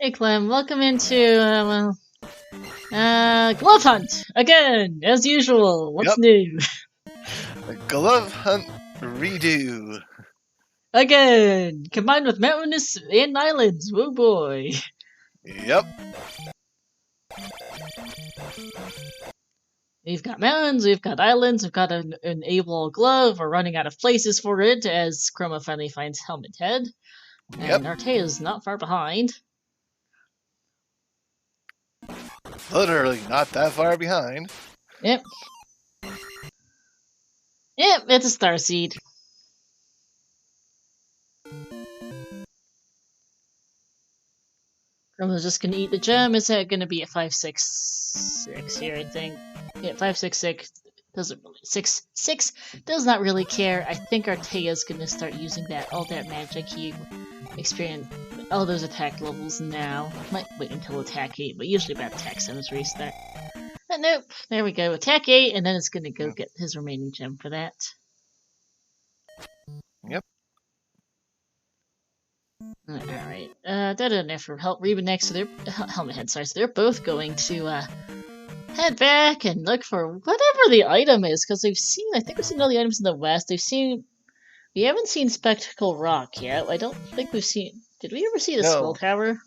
Hey Clem, welcome into, Glove Hunt! Again, as usual, what's Yep. new? The glove hunt redo. Again, combined with mountainous and islands, woo boy. Yep. We've got mountains, we've got islands, we've got an able glove, we're running out of places for it as Chroma finally finds Helmet Head. Yep. And Artea's not far behind. Literally not that far behind. Yep. Yep, it's a starseed. Chroma's just gonna eat the gem. Is that gonna be at 566 here, I think? Yeah, 566 doesn't really 6 does not really care. I think Artea's gonna start using all that magic he experienced all those attack levels now. Might wait until attack 8, but usually about attack 7's restart. But nope, there we go. Attack 8, and then it's gonna go get his remaining gem for that. Yep. Alright. That enough for help Reba next, so they're Helmet Head, sorry, so they're both going to head back and look for whatever the item is, because I think we've seen all the items in the west. We haven't seen Spectacle Rock yet. I don't think we've seen. Did we ever see the Spell Tower?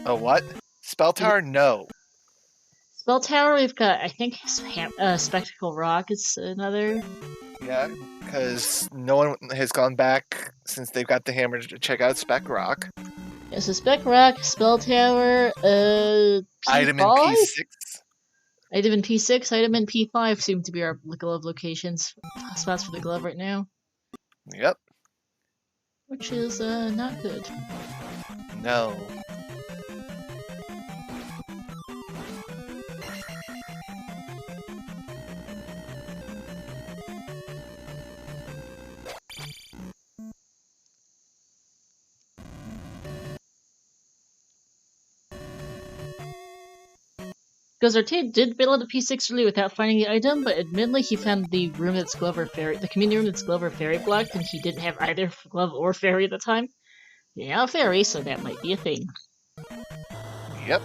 A what? Spell Tower? No. Spell Tower, we've got, I think, Spectacle Rock is another. Yeah, because no one has gone back since they've got the hammer to check out Spec Rock. Yeah, so Spec Rock, Spell Tower, P5? Item in P6. Item in P6, item in P5 seem to be our glove locations, spots for the glove right now. Yep. Which is, not good. No. Because Artea did bail out of P6 early without finding the item, but admittedly he found the room that's glove or fairy, the community room that's glove or fairy blocked, and he didn't have either glove or fairy at the time. Yeah, fairy, so that might be a thing. Yep.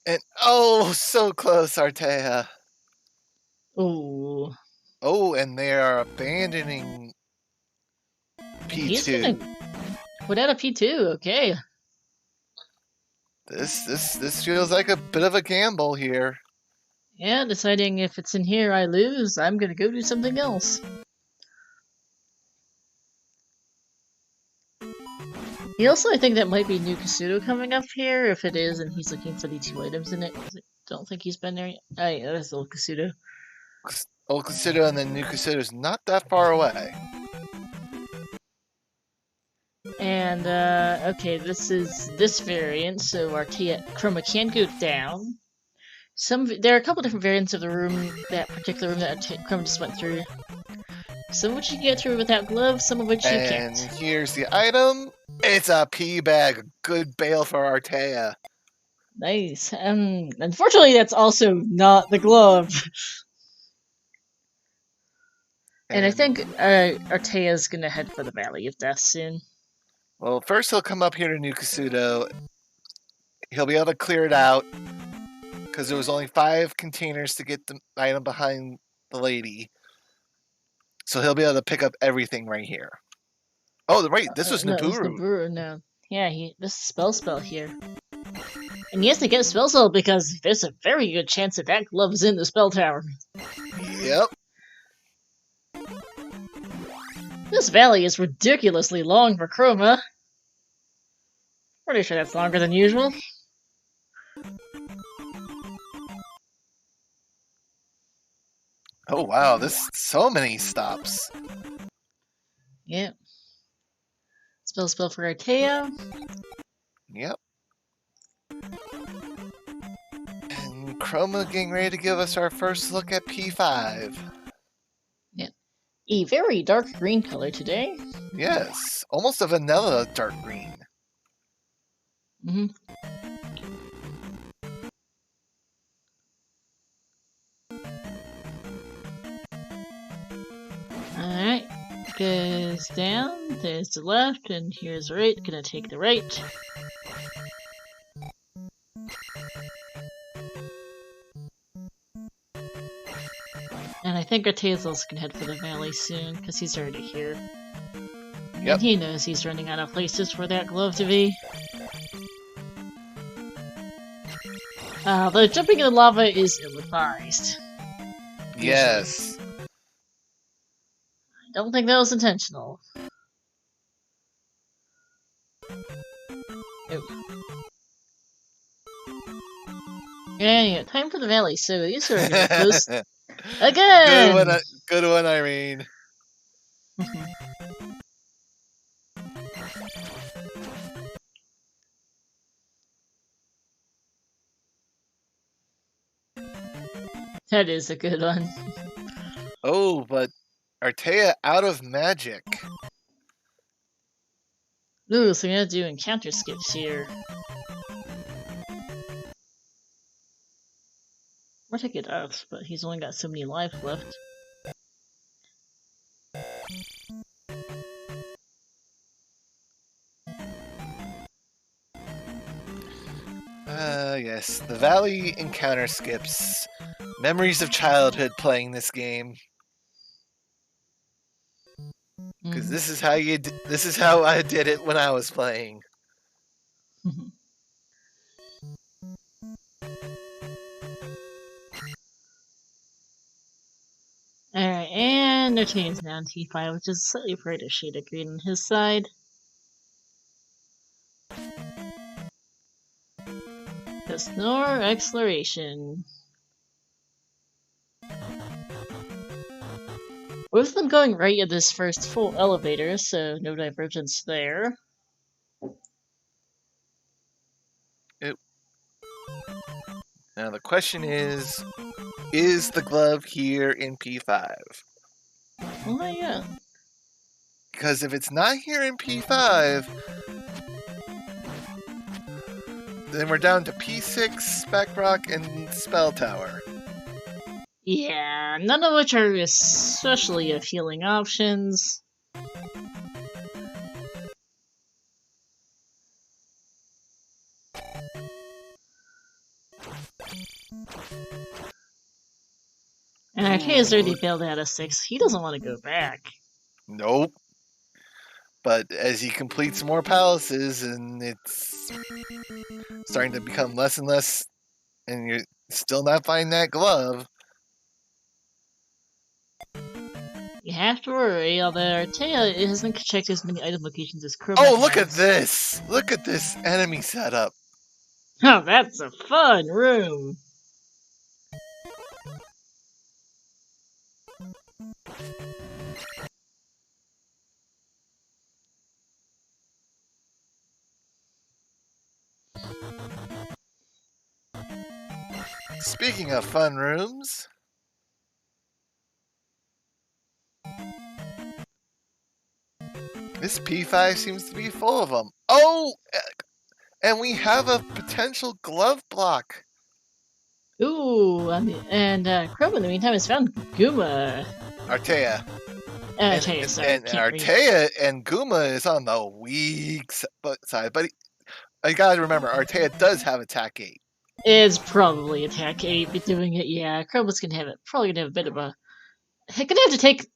And oh, so close, Artea. Ooh. Oh, and they are abandoning He's P2. gonna put out a P2, okay. This feels like a bit of a gamble here. Yeah, deciding if it's in here I lose, I'm gonna go do something else. He also, I think that might be New Kasuto coming up here. If it is, and he's looking for the 2 items in it, 'cause I don't think he's been there yet. Oh, yeah, that's old Kasuto. Old Kasuto and then new Kasuto is not that far away. And, okay, this is this variant, so Artea Chroma can go down. There are a couple different variants of the room, that particular room that Chroma just went through. Some of which you can get through without gloves, some of which you And can't. here's the item. It's a pea bag. Good bail for Artea. Nice. Unfortunately, that's also not the glove. And I think Artea's gonna head for the Valley of Death soon. Well, first he'll come up here to New Kasuto. He'll be able to clear it out because there was only 5 containers to get the item behind the lady. So he'll be able to pick up everything right here. Oh, right, this was No, it's Naburu. Naburu, no. Yeah, this is spell here. And he has to get spell because there's a very good chance that glove is in the spell tower. Yep. This valley is ridiculously long for Chroma. Pretty sure that's longer than usual. Oh wow, this so many stops. Yep. Spell for Artea. Yep. And Chroma getting ready to give us our first look at P5. Yep. A very dark green color today. Yes, almost a vanilla dark green. Mm-hmm. Alright. Goes down. There's the left, and here's the right. Gonna take the right. And I think Artea's also gonna head for the valley soon, because he's already here. Yep. And he knows he's running out of places for that glove to be. The jumping in the lava is ill-advised. Yes. I don't think that was intentional. Yeah, time for the valley, so these are gonna close again! Good one, Irene. That is a good one. Oh, but Artea out of magic. Ooh, so we're gonna do encounter skips here. Or take it out, but he's only got so many lives left. Yes, the Valley encounter skips. Memories of childhood playing this game. Because this is how I did it when I was playing. Alright, and Artea's now on T5, which is a slightly brighter shade of green on his side. The Snore Exploration. Both of them going right at this first full elevator, so no divergence there. Now the question is the glove here in P5? Oh yeah. Because if it's not here in P5, then we're down to P6, Spec Rock, and Spell Tower. Yeah, none of which are especially appealing options. And Artea's already bailed out of 6. He doesn't want to go back. Nope. But as he completes more palaces and it's starting to become less and less, and you're still not finding that glove. You have to worry, although Artea hasn't checked as many item locations as Chroma Oh, look at has. this! Look at this enemy setup. Oh, that's a fun room! Speaking of fun rooms, this P5 seems to be full of them. Oh, and we have a potential glove block. Ooh, and Chroma in the meantime has found Guma. Artea. Artea, sorry, and Artea and Guma is on the weak side, but I gotta remember, Artea does have attack 8. It's probably attack 8, but doing it, yeah. Chroma's gonna have it, probably gonna have a bit of a... Gonna have to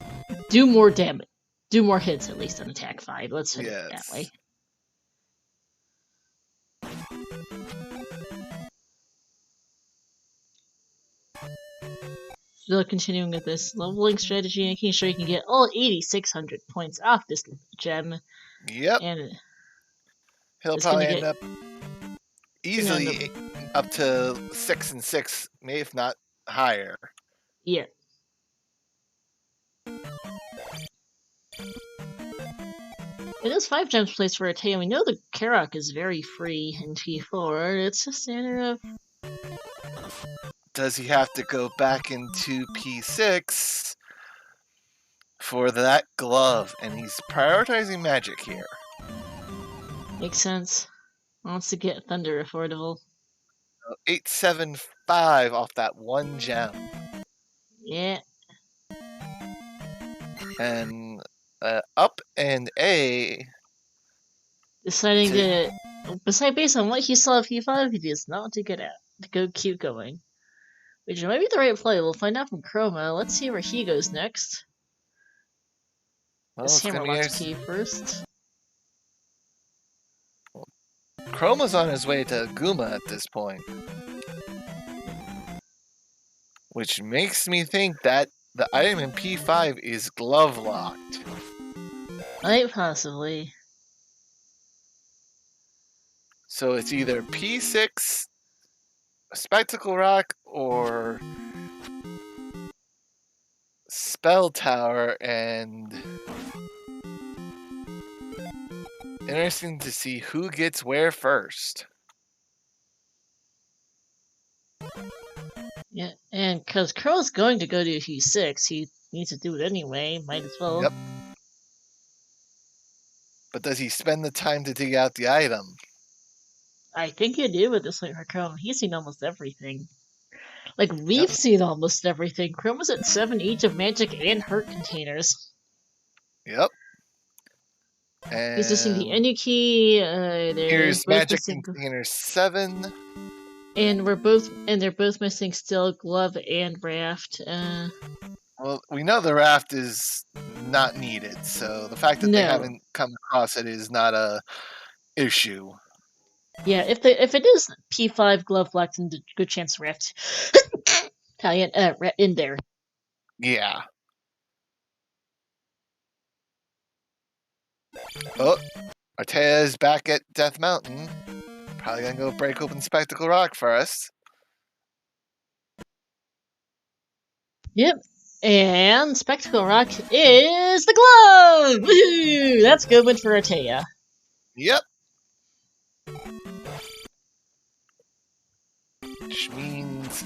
do more damage. Do more hits, at least, on attack 5. Let's put it that way. Still continuing with this leveling strategy, making sure you can get all 8,600 points off this gem. Yep. And he'll probably end up easily up to 6 and 6, maybe if not higher. Yeah. It is 5 gems placed for Artea. We know the Karak is very free in P4. It's just a matter of... Does he have to go back into P6 for that glove? And he's prioritizing magic here. Makes sense. Wants to get Thunder affordable. 875 off that one gem. Yeah. And up and A. Deciding to... based on what he saw of P5, he does not want to get out. To keep going. Which might be the right play. We'll find out from Chroma. Let's see where he goes next. Well, This Hammerlock's key first. Chroma's on his way to Guma at this point. Which makes me think that the item in P5 is glove locked. Might possibly. So it's either P6, Spectacle Rock, or Spell Tower, and interesting to see who gets where first. Yeah, and because Crow's going to go to P6, he needs to do it anyway. Might as well. Yep. But does he spend the time to dig out the item? I think he did with this for Chrome. He's seen almost everything. Like, we've seen almost everything. Chrome was at 7 each of magic and hurt containers. Yep. And he's missing the Enu key. Here's magic container 7. And they're both missing still glove and raft. Well, we know the raft is not needed, so the fact that they haven't come across it is not a issue. Yeah, if it is P5 glove locked, then a good chance raft Italian in there. Yeah. Oh, Artea is back at Death Mountain. Probably gonna go break open Spectacle Rock first. Yep. And Spectacle Rock is the glove! Woohoo! That's good one for Artea. Yep. Which means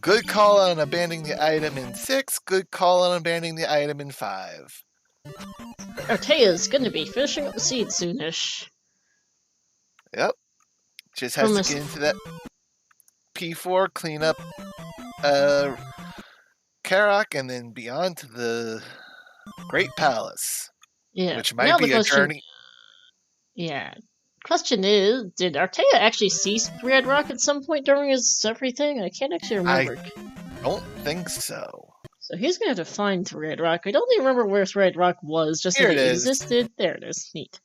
good call on abandoning the item in 6. Good call on abandoning the item in 5. Artea's gonna be finishing up the seed soonish. Yep. Just has to get into that P4, clean up Karak, and then be on to the Great Palace. Yeah. Which might Now be the a question, journey. Yeah. Question is, did Artea actually see Red Rock at some point during his everything? I can't actually remember. I don't think so. So he's gonna have to find Red Rock. I don't even remember where Red Rock was, just Here that it it is. existed. There it is. Neat.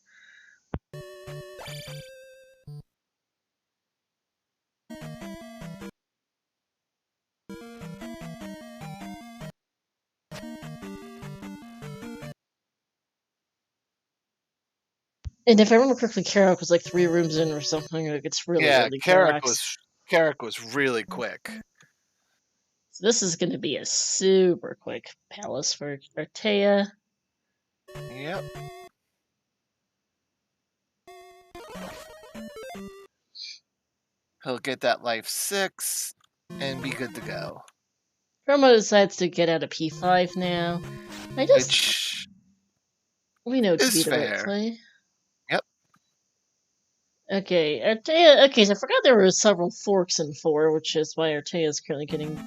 And if I remember correctly, Karak was like 3 rooms in or something. Like it's really early Karak Karaks. was really quick. So this is going to be a super quick palace for Artea. Yep. He'll get that life 6 and be good to go. Chroma decides to get out of P5 now. We know it to be the right play. Yep. Okay, Artea. Okay, so I forgot there were several forks in 4, which is why Artea is currently getting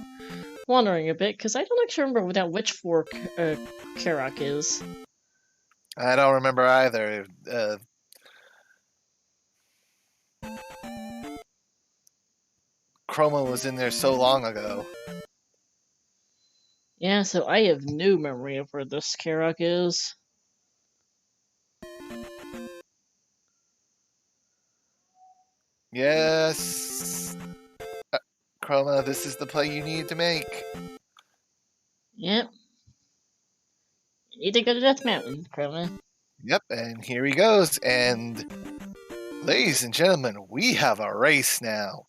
wandering a bit, because I don't actually remember without which fork Karak is. I don't remember either. Chroma was in there so long ago. Yeah, so I have no memory of where this Karak is. Yes. Chroma, this is the play you need to make. Yep. You need to go to Death Mountain, Chroma. Yep, and here he goes. And ladies and gentlemen, we have a race now.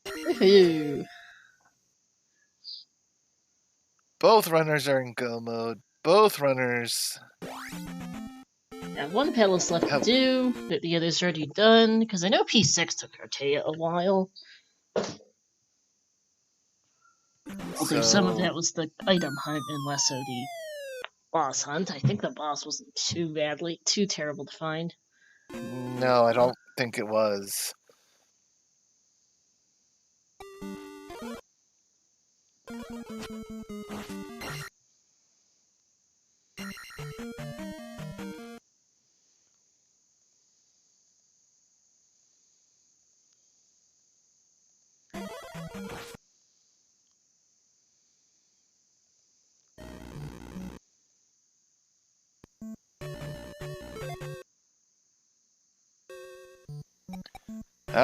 Woohoo! Both runners are in go mode. Both runners. Now, one palace left to do, but the other's already done, because I know P6 took Artea a while. Although some of that was the item hunt and less so the boss hunt. I think the boss wasn't too terrible to find. No, I don't think it was.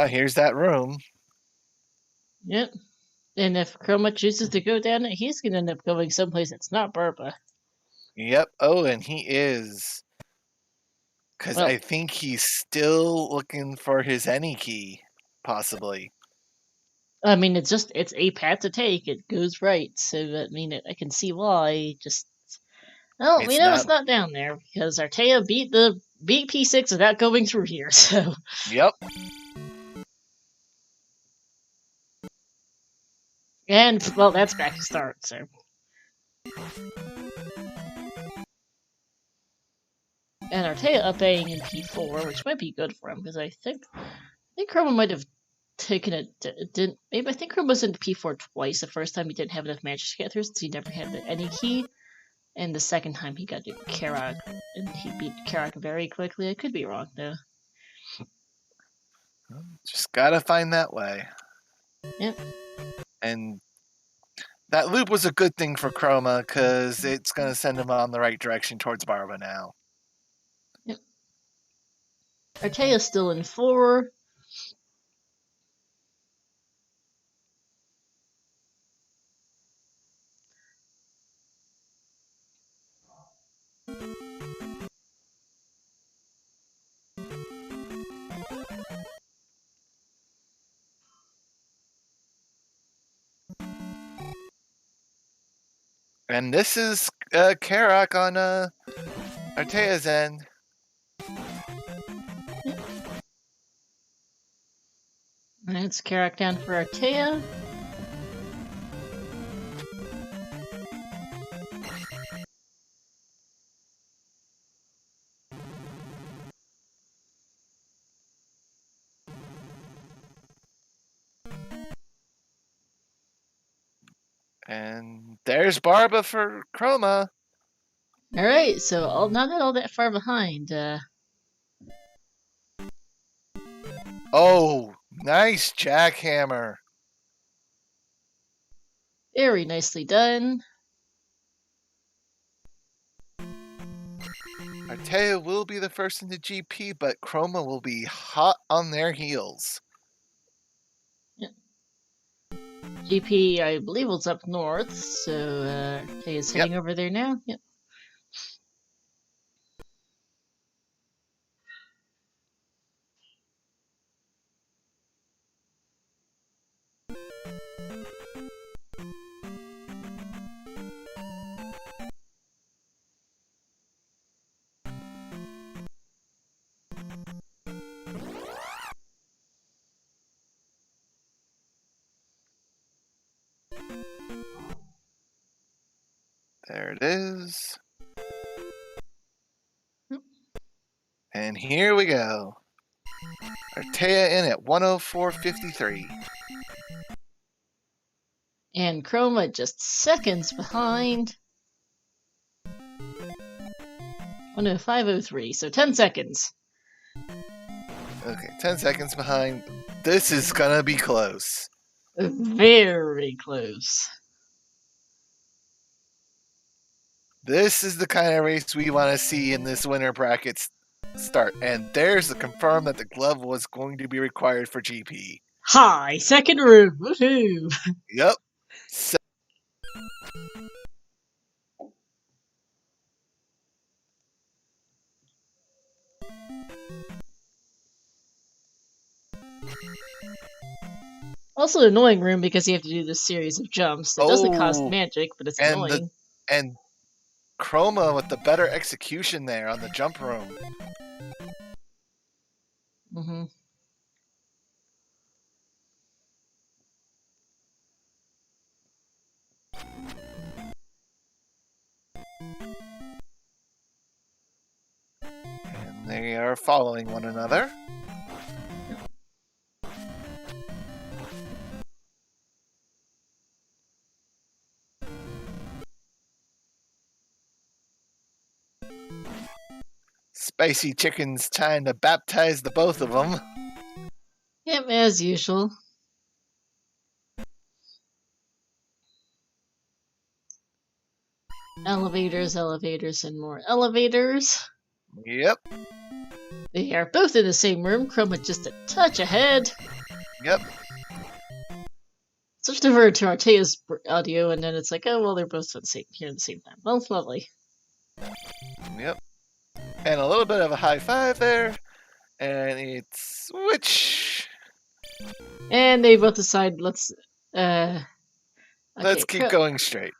Here's that room. Yep. And if Chroma chooses to go down it, he's going to end up going someplace that's not Burba. Yep. Oh, and he is. Because I think he's still looking for his any key, possibly. I mean, it's a path to take. It goes right, so I mean, I can see why. We know it's not down there because Artea beat P6 without going through here. So. Yep. And well, that's back to start. So. And Artea up Aing in P4, which might be good for him because I think Chroma might have taken it. Maybe I think Chroma was in P4 twice. The first time he didn't have enough magic to get through, since he never had any key. And the second time he got to Karak, and he beat Karak very quickly. I could be wrong though. Just gotta find that way. Yep. And that loop was a good thing for Chroma because it's gonna send him on the right direction towards Barba now. Yep. Artea's still in 4. And this is Karak on Artea's end. And it's Karak down for Artea. And there's Barba for Chroma. Alright, so not all that far behind. Oh, nice jackhammer. Very nicely done. Artea will be the first into GP, but Chroma will be hot on their heels. GP, I believe, was up north, so Artea is heading over there now. Yep. There it is. And here we go. Artea in at 104.53. And Chroma just seconds behind. 105.03, so 10 seconds. Okay, 10 seconds behind. This is gonna be close. Very close. This is the kind of race we want to see in this winter bracket start. And there's the confirm that the glove was going to be required for GP. Hi, second room. Woohoo! Yep. Also an annoying room because you have to do this series of jumps. It doesn't cost magic, but it's annoying. And Chroma with the better execution there on the jump room. Mm-hmm. And they are following one another. Spicy Chicken's trying to baptize the both of them. Yep, as usual. Elevators, elevators, and more elevators. Yep. They are both in the same room, Chroma just a touch ahead. Yep. Switched over to Artea's audio, and then it's like, oh, well, they're both here at the same time. Well, lovely. Yep. And a little bit of a high five there. And it's switch. And they both decide, let's keep going straight.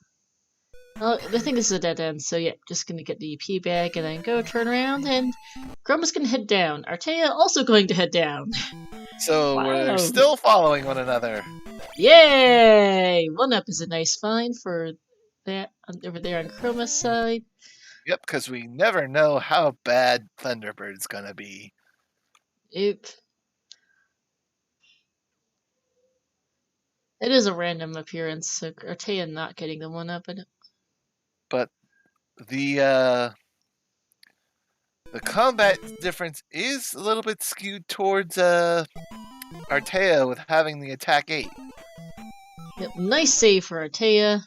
Well, I think this is a dead end, so yeah, just gonna get the EP back and then go turn around, and Chroma's gonna head down. Artea also going to head down. So we're still following one another. Yay! 1-up is a nice find for that over there on Chroma's side. Yep, because we never know how bad Thunderbird's gonna be. Yep. It is a random appearance, so Artea not getting the 1-up in it. But the combat difference is a little bit skewed towards Artea with having the attack 8. Yep, nice save for Artea.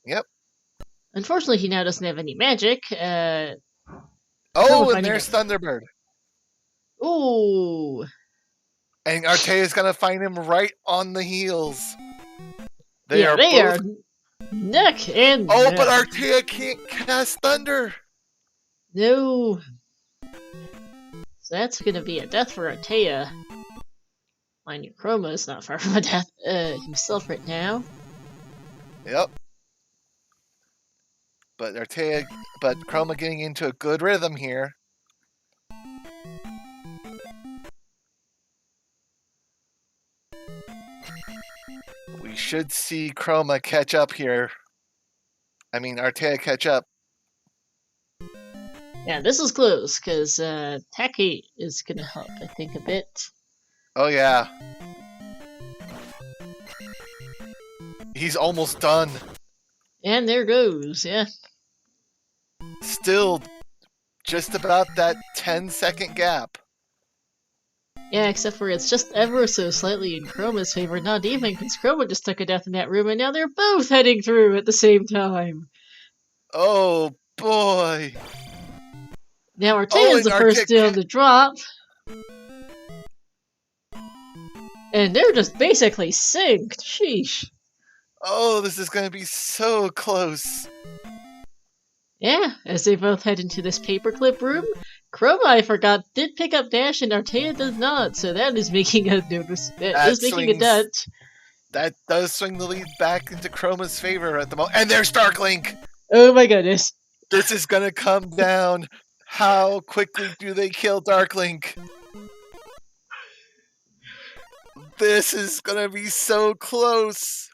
Yep. Unfortunately, he now doesn't have any magic. And there's Thunderbird. Ooh. And Artea's gonna find him right on the heels. They are neck and neck. But Artea can't cast Thunder. No. So that's gonna be a death for Artea. Mind you, Chroma is not far from a death himself right now. Yep. But Chroma getting into a good rhythm here. We should see Chroma catch up here. I mean, Artea catch up. Yeah, this is close, because Taki is going to help, I think, a bit. Oh, yeah. He's almost done. And there goes, yeah. Still just about that 10-second gap. Yeah, except for it's just ever so slightly in Chroma's favor, not even, because Chroma just took a death in that room, and now they're both heading through at the same time. Oh boy. Now Artea's the first deal to drop. And they're just basically synced. Sheesh. Oh, this is going to be so close. Yeah, as they both head into this paperclip room, Chroma, I forgot, did pick up Dash and Artea does not, so that is making a notice. That is making a dent. That does swing the lead back into Chroma's favor at the moment. And there's Darklink! Oh my goodness. This is gonna come down. How quickly do they kill Darklink? This is gonna be so close.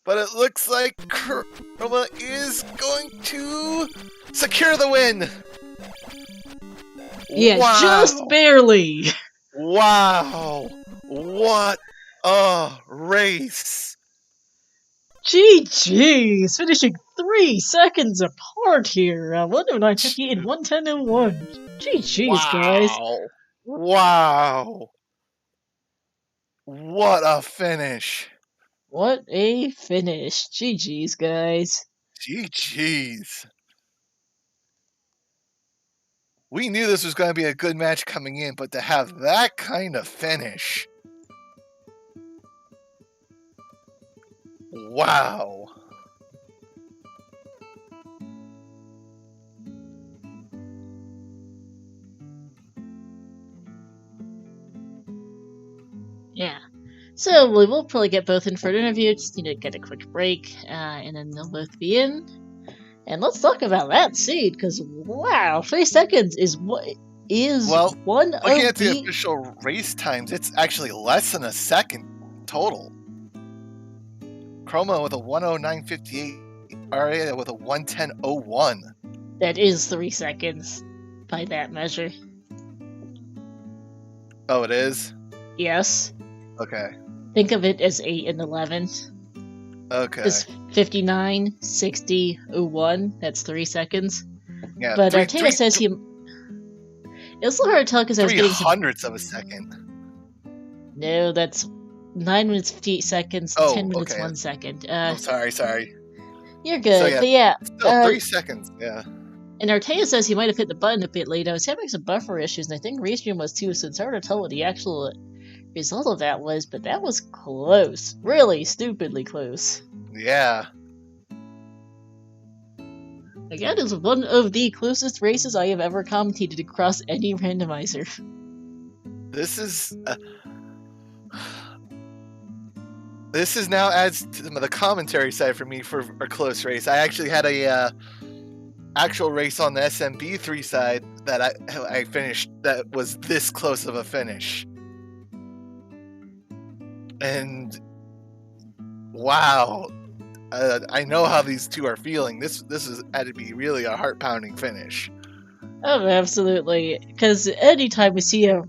But it looks like Chroma is going to secure the win. Yeah, wow. Just barely. Wow. What a race. GG's, finishing 3 seconds apart here. 109.58 and 110.01. GG's, guys. Wow. What a finish. What a finish. GG's, guys. GG's. We knew this was going to be a good match coming in, but to have that kind of finish. Wow. Yeah. So we will probably get both in for an interview. Just need to get a quick break, and then they'll both be in. And let's talk about that seed, because wow, 3 seconds is one looking of at the official race times, it's actually less than a second total. Chroma with a 109.58, Artea with a 110.01. That is 3 seconds by that measure. Oh, it is? Yes. Okay. Think of it as 8 and 11. Okay. It's 59, 60, 01. That's 3 seconds. Yeah, but Artea says he. It's a little hard to tell because I was getting 300ths of a second. No, that's 9 minutes 58 seconds, 10 minutes 1 second. Sorry. You're good, so, yeah, but yeah. Still 3 seconds, yeah. And Artea says he might have hit the button a bit late. I was having some buffer issues, and I think Restream was too, so it's hard to tell what the actual result of that was, but that was close. Really stupidly close. Yeah. Again, it's one of the closest races I have ever commentated across any randomizer. This is now adds to the commentary side for me for a close race. I actually had a actual race on the SMB3 side that I finished that was this close of a finish. And wow, I know how these two are feeling. This had to be really a heart-pounding finish. Oh, absolutely. Because anytime we see a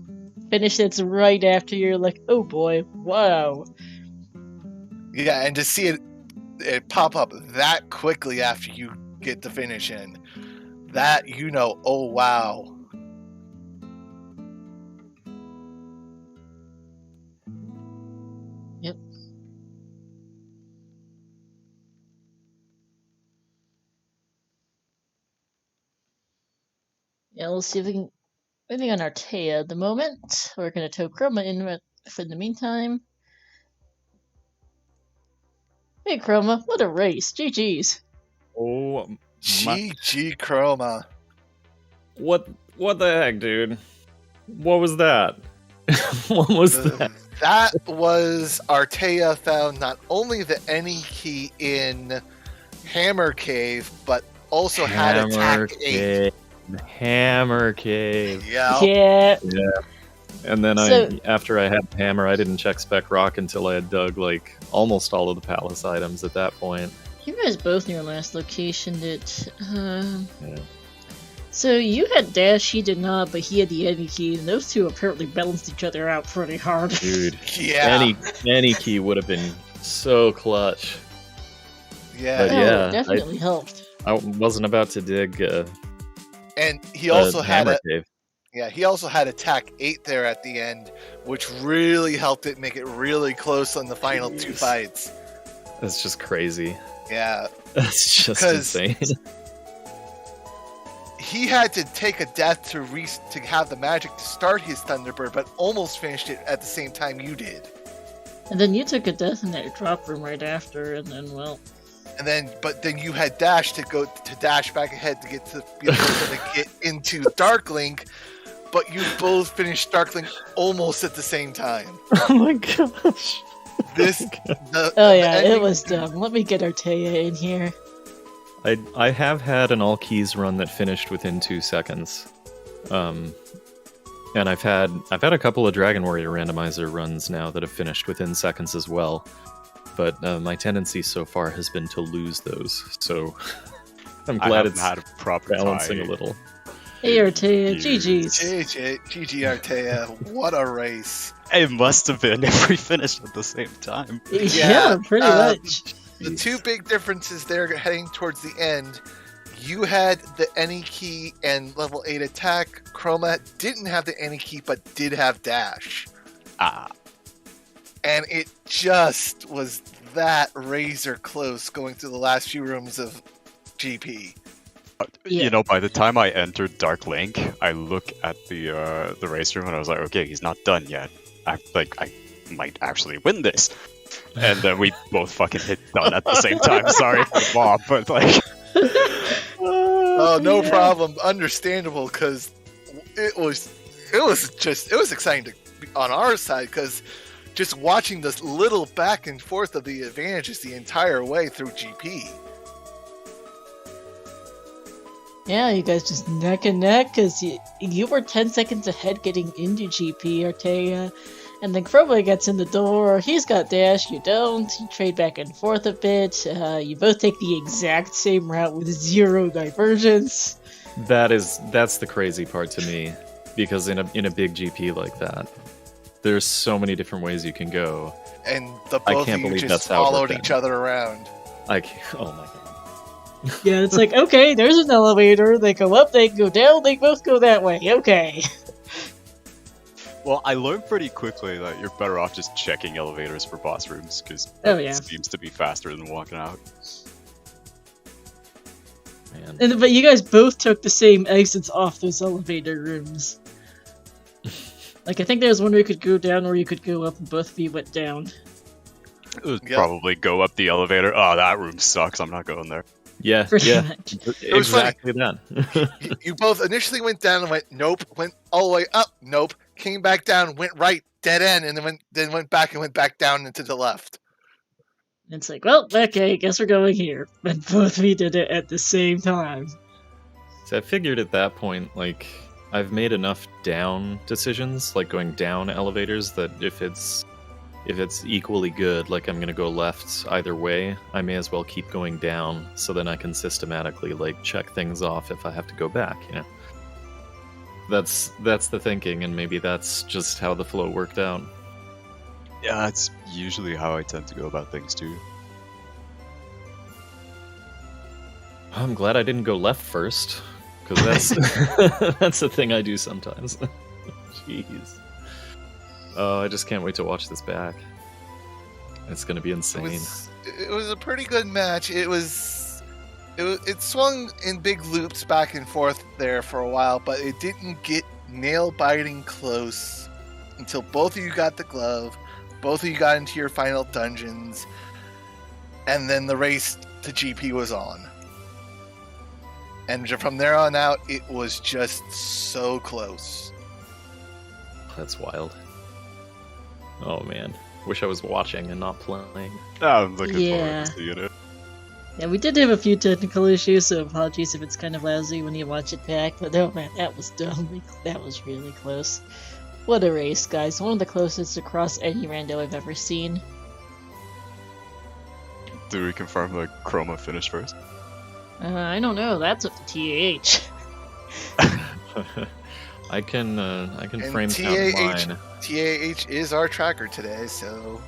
finish that's right after, you're like, oh boy, wow. Yeah, and to see it pop up that quickly after you get the finish in, that, oh wow. Yep. Yeah, let's see if we can. Moving on Artea at the moment. We're going to tow Chroma in for the meantime. Hey Chroma, what a race. GG's. Oh, GG Chroma. What the heck, dude? What was that? What was that? That was Artea found not only the any key in Hammer Cave, but also had Attack 8. Hammer Cave. Yeah. And then after I had Hammer, I didn't check Spec Rock until I had dug like almost all of the Palace items at that point. You guys both in your last location did. So you had dash, he did not, but he had the any key, and those two apparently balanced each other out pretty hard. Dude, Yeah. any key would have been so clutch. Yeah. But yeah, it definitely helped. I wasn't about to dig. And he also had hammer cave. Yeah, he also had attack 8 there at the end, which really helped it make it really close on the final 2 fights. That's just crazy. Yeah. That's just insane. He had to take a death to have the magic to start his Thunderbird, but almost finished it at the same time you did. And then you took a death in that drop room right after, and then, well... But then you had dash to dash back ahead to get to be able to get into Dark Link, but you both finished Dark Link almost at the same time. Oh my gosh. It was dumb. Let me get Artea in here. I have had an all keys run that finished within 2 seconds. And I've had a couple of Dragon Warrior randomizer runs now that have finished within seconds as well. But my tendency so far has been to lose those, so I'm glad it's had a proper balancing tie. a little. Hey Artea, GG's. GG Artea, what a race. It must have been if we finished at the same time. Yeah, pretty much. The two big differences there heading towards the end, you had the any key and level 8 attack. Chroma didn't have the any key, but did have dash. And it just was that razor close going through the last few rooms of GP. You know, by the time I entered Dark Link, I look at the race room and I was like, okay, he's not done yet. I might actually win this. And then we both fucking hit done at the same time. Sorry for Bob, but like... Oh, no problem. Understandable, because it was exciting to be on our side, because just watching this little back and forth of the advantages the entire way through GP. Yeah, you guys just neck and neck, because you were 10 seconds ahead getting into GP, Artea. And then Chroma gets in the door, he's got dash, you don't, you trade back and forth a bit, you both take the exact same route with 0 divergence. That's the crazy part to me, because in a big GP like that, there's so many different ways you can go. And the both of you just followed each other around. Oh my god. Yeah, it's like, okay, there's an elevator, they go up, they go down, they both go that way, okay. Well, I learned pretty quickly that you're better off just checking elevators for boss rooms, because it seems to be faster than walking out. Man. But you guys both took the same exits off those elevator rooms. Like, I think there was one where you could go down or you could go up, and both of you went down. It would probably go up the elevator. Oh, that room sucks, I'm not going there. Yeah, Pretty much. Exactly that. You both initially went down and went, nope, went all the way up, nope, came back down, went right, dead end, and then went back and went back down and to the left. It's like, well, okay, guess we're going here. But both of you did it at the same time. So I figured at that point, like, I've made enough down decisions, like going down elevators, that if it's equally good, like I'm gonna go left either way, I may as well keep going down, so then I can systematically like check things off if I have to go back, you know? That's the thinking, and maybe that's just how the flow worked out. Yeah, that's usually how I tend to go about things too. I'm glad I didn't go left first, because that's the thing I do sometimes. Jeez. Oh, I just can't wait to watch this back. It's gonna be insane. It was a pretty good match. It swung in big loops back and forth there for a while, but it didn't get nail-biting close until both of you got the glove, both of you got into your final dungeons, and then the race to GP was on. And from there on out, it was just so close. That's wild. Oh man, wish I was watching and not playing. I'm looking forward to seeing it. Yeah, we did have a few technical issues, so apologies if it's kind of lousy when you watch it back, but oh man, that was dumb. That was really close. What a race, guys. One of the closest across any rando I've ever seen. Do we confirm that Chroma finished first? I don't know, that's up to TAH. I can And frame count mine. TAH is our tracker today, so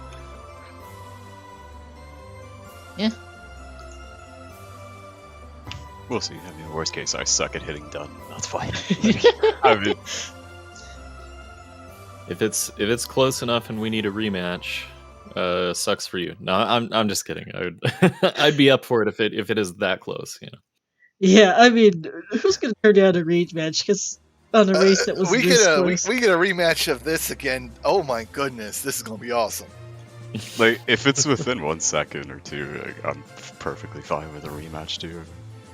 We'll see. I mean, worst case, I suck at hitting done. That's fine. I mean, If it's close enough and we need a rematch, sucks for you. No, I'm just kidding. I'd be up for it if it is that close. You know. Yeah, I mean, who's gonna turn down a rematch? Because on a race that was we this get close. we get a rematch of this again. Oh my goodness, this is gonna be awesome. like, if it's within 1 second or 2, like, I'm perfectly fine with a rematch too.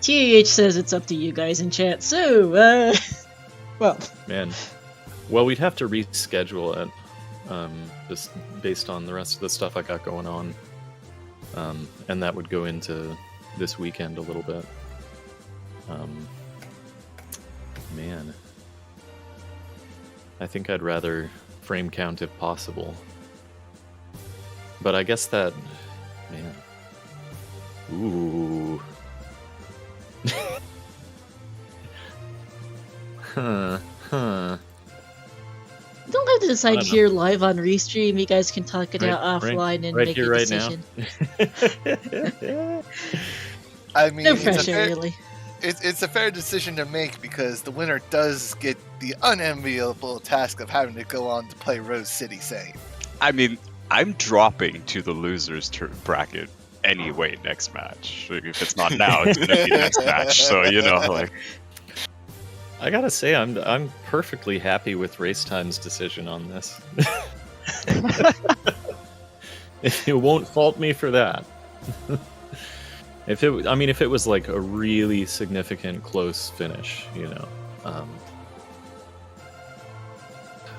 TAH says it's up to you guys in chat. So, well, Man, well, we'd have to reschedule it, just based on the rest of the stuff I got going on, and that would go into this weekend a little bit. Man, I think I'd rather frame count if possible, but I guess that, man, ooh. Huh. you don't have to decide I don't know. here live on Restream. You guys can talk it out offline and right make here, a right decision. now. I mean, No it's a pressure, fair- really. It's a fair decision to make because the winner does get the unenviable task of having to go on to play Rose City Saint. I mean, I'm dropping to the losers bracket anyway next match. Like, if it's not now, it's gonna be next match. So you know, like, I gotta say, I'm perfectly happy with Racetime's decision on this. You won't fault me for that. If it was like a really significant close finish, you know,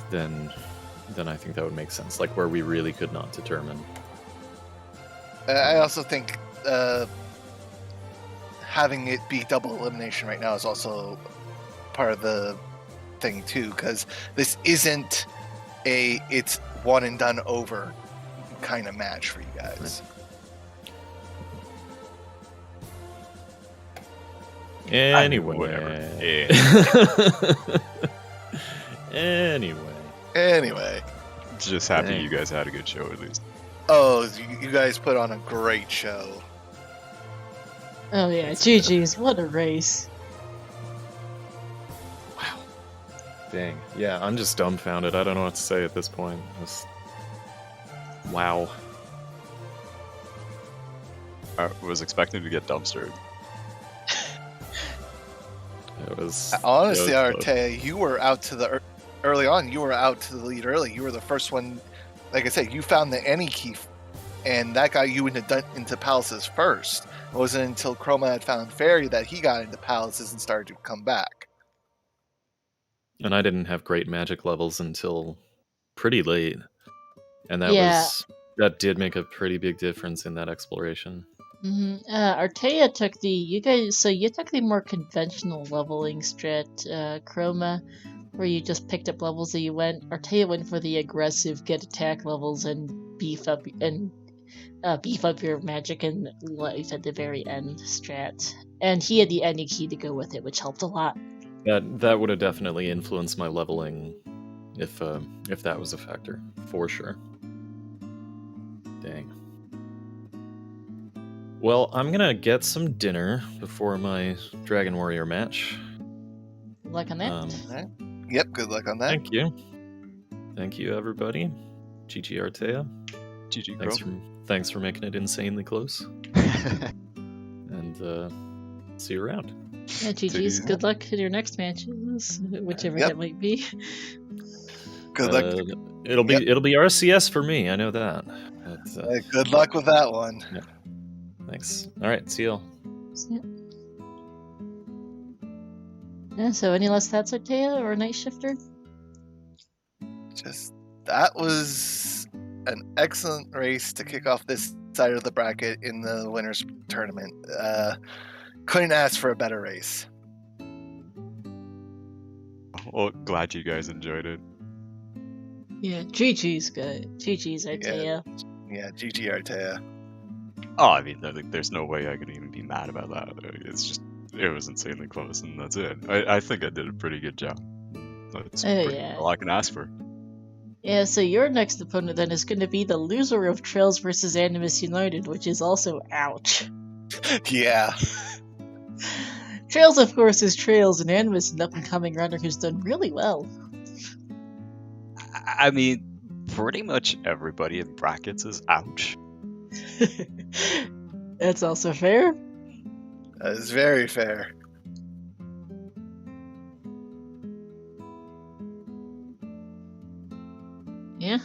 then I think that would make sense. Like where we really could not determine. I also think having it be double elimination right now is also part of the thing too, because this isn't it's one and done over kind of match for you guys. Anyway. whatever. Yeah. Anyway. Just happy Dang. you guys had a good show at least. Oh, you guys put on a great show. Oh yeah, GG's, what a race. Dang. Yeah, I'm just dumbfounded. I don't know what to say at this point. Wow. I was expecting to get dumpstered. It was Honestly, it was close. Artea, you were out to the early on. You were out to the lead early. You were the first one. Like I said, you found the any key, and that got you into palaces first. It wasn't until Chroma had found Fairy that he got into palaces and started to come back. And I didn't have great magic levels until pretty late. And that Yeah. that did make a pretty big difference in that exploration. Artea took you took the more conventional leveling strat, Chroma, where you just picked up levels that you went. Artea went for the aggressive get attack levels and beef up your magic and life at the very end strat. And he had the any key to go with it, which helped a lot. That would have definitely influenced my leveling if that was a factor, for sure. Dang. Well, I'm gonna get some dinner before my Dragon Warrior match. Good luck on that. Yep, good luck on that. Thank you. Thank you, everybody. GG Artea. GG, Thanks for making it insanely close. And see you around. Yeah, GG's. Good luck in your next matches, whichever Yep. that might be. Good luck. It'll be RCS for me. I know that. But, Good luck with that one. thanks. All right. See y'all. Yeah, so any last thoughts, Artea, or Night Shifter? Just that was an excellent race to kick off this side of the bracket in the winners tournament. Couldn't ask for a better race. Well, glad you guys enjoyed it. Yeah, GG's good. GG's, Artea. Yeah, GG Artea. Oh, I mean, there's no way I could even be mad about that. insanely close, and that's it. I think I did a pretty good job. That's all I can ask for. Yeah, so your next opponent then is going to be the loser of Trails versus Animus United, which is also ouch. Yeah. Trails, of course, is Trails, and Animus is an up-and-coming runner who's done really well. I mean, pretty much everybody in brackets is ouch. That's also fair. That is very fair. Yeah.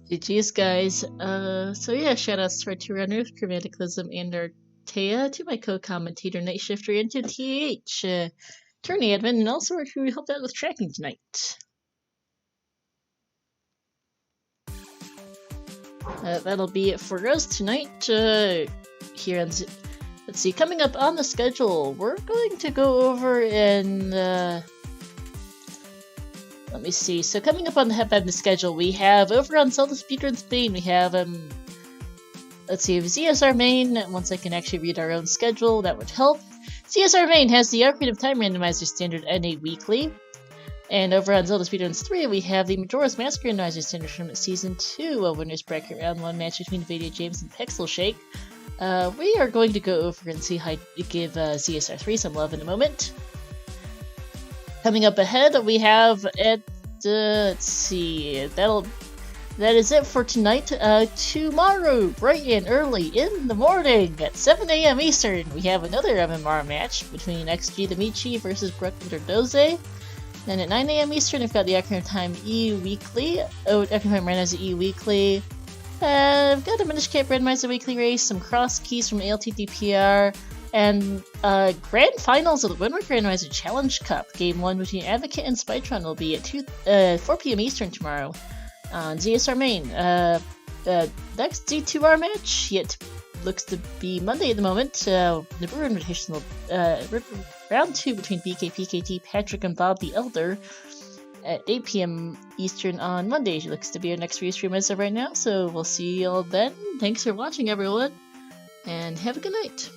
GG's, guys. So yeah, shoutouts to our two runners, Chromataclysm and Artea, to my co-commentator, Night Shifter, and to TH, tourney admin, and also our crew who helped out with tracking tonight. That'll be it for us tonight. Here on let's see, coming up on the schedule, we're going to go over and let me see. So coming up on the schedule, we have over on ZeldaSpeedRuns main, we have let's see, ZSR main. Once I can actually read our own schedule, that would help. ZSR main has the Ocarina of Time Randomizer Standard NA Weekly. And over on ZeldaSpeedRuns 3, we have the Majora's Mask Randomizer Standard Tournament Season 2, a Winners Bracket Round 1 match between Video James and Pixel Shake. We are going to go over and see how to give ZSR 3 some love in a moment. Coming up ahead, we have at let's see, that is it for tonight. Tomorrow, bright and early in the morning at 7 a.m. Eastern, we have another MMR match between XG the Michi versus Bruckner Doze. Then at 9 a.m. Eastern, we've got the Ocarina of Time E Weekly. Ocarina of Time Randomizer E Weekly. I've got a Minish Cap Randomizer Weekly race, some cross keys from ALTDPR, and grand finals of the Windward Randomizer Challenge Cup. Game 1 between Advocate and Spytron will be at 4 p.m. Eastern tomorrow on ZSR main. Next D2R match yet looks to be Monday at the moment. The Brewer Invitational round 2 between BK, PKT, Patrick, and Bob the Elder at 8 p.m. Eastern on Monday. It looks to be our next restream as of right now, so we'll see you all then. Thanks for watching, everyone, and have a good night.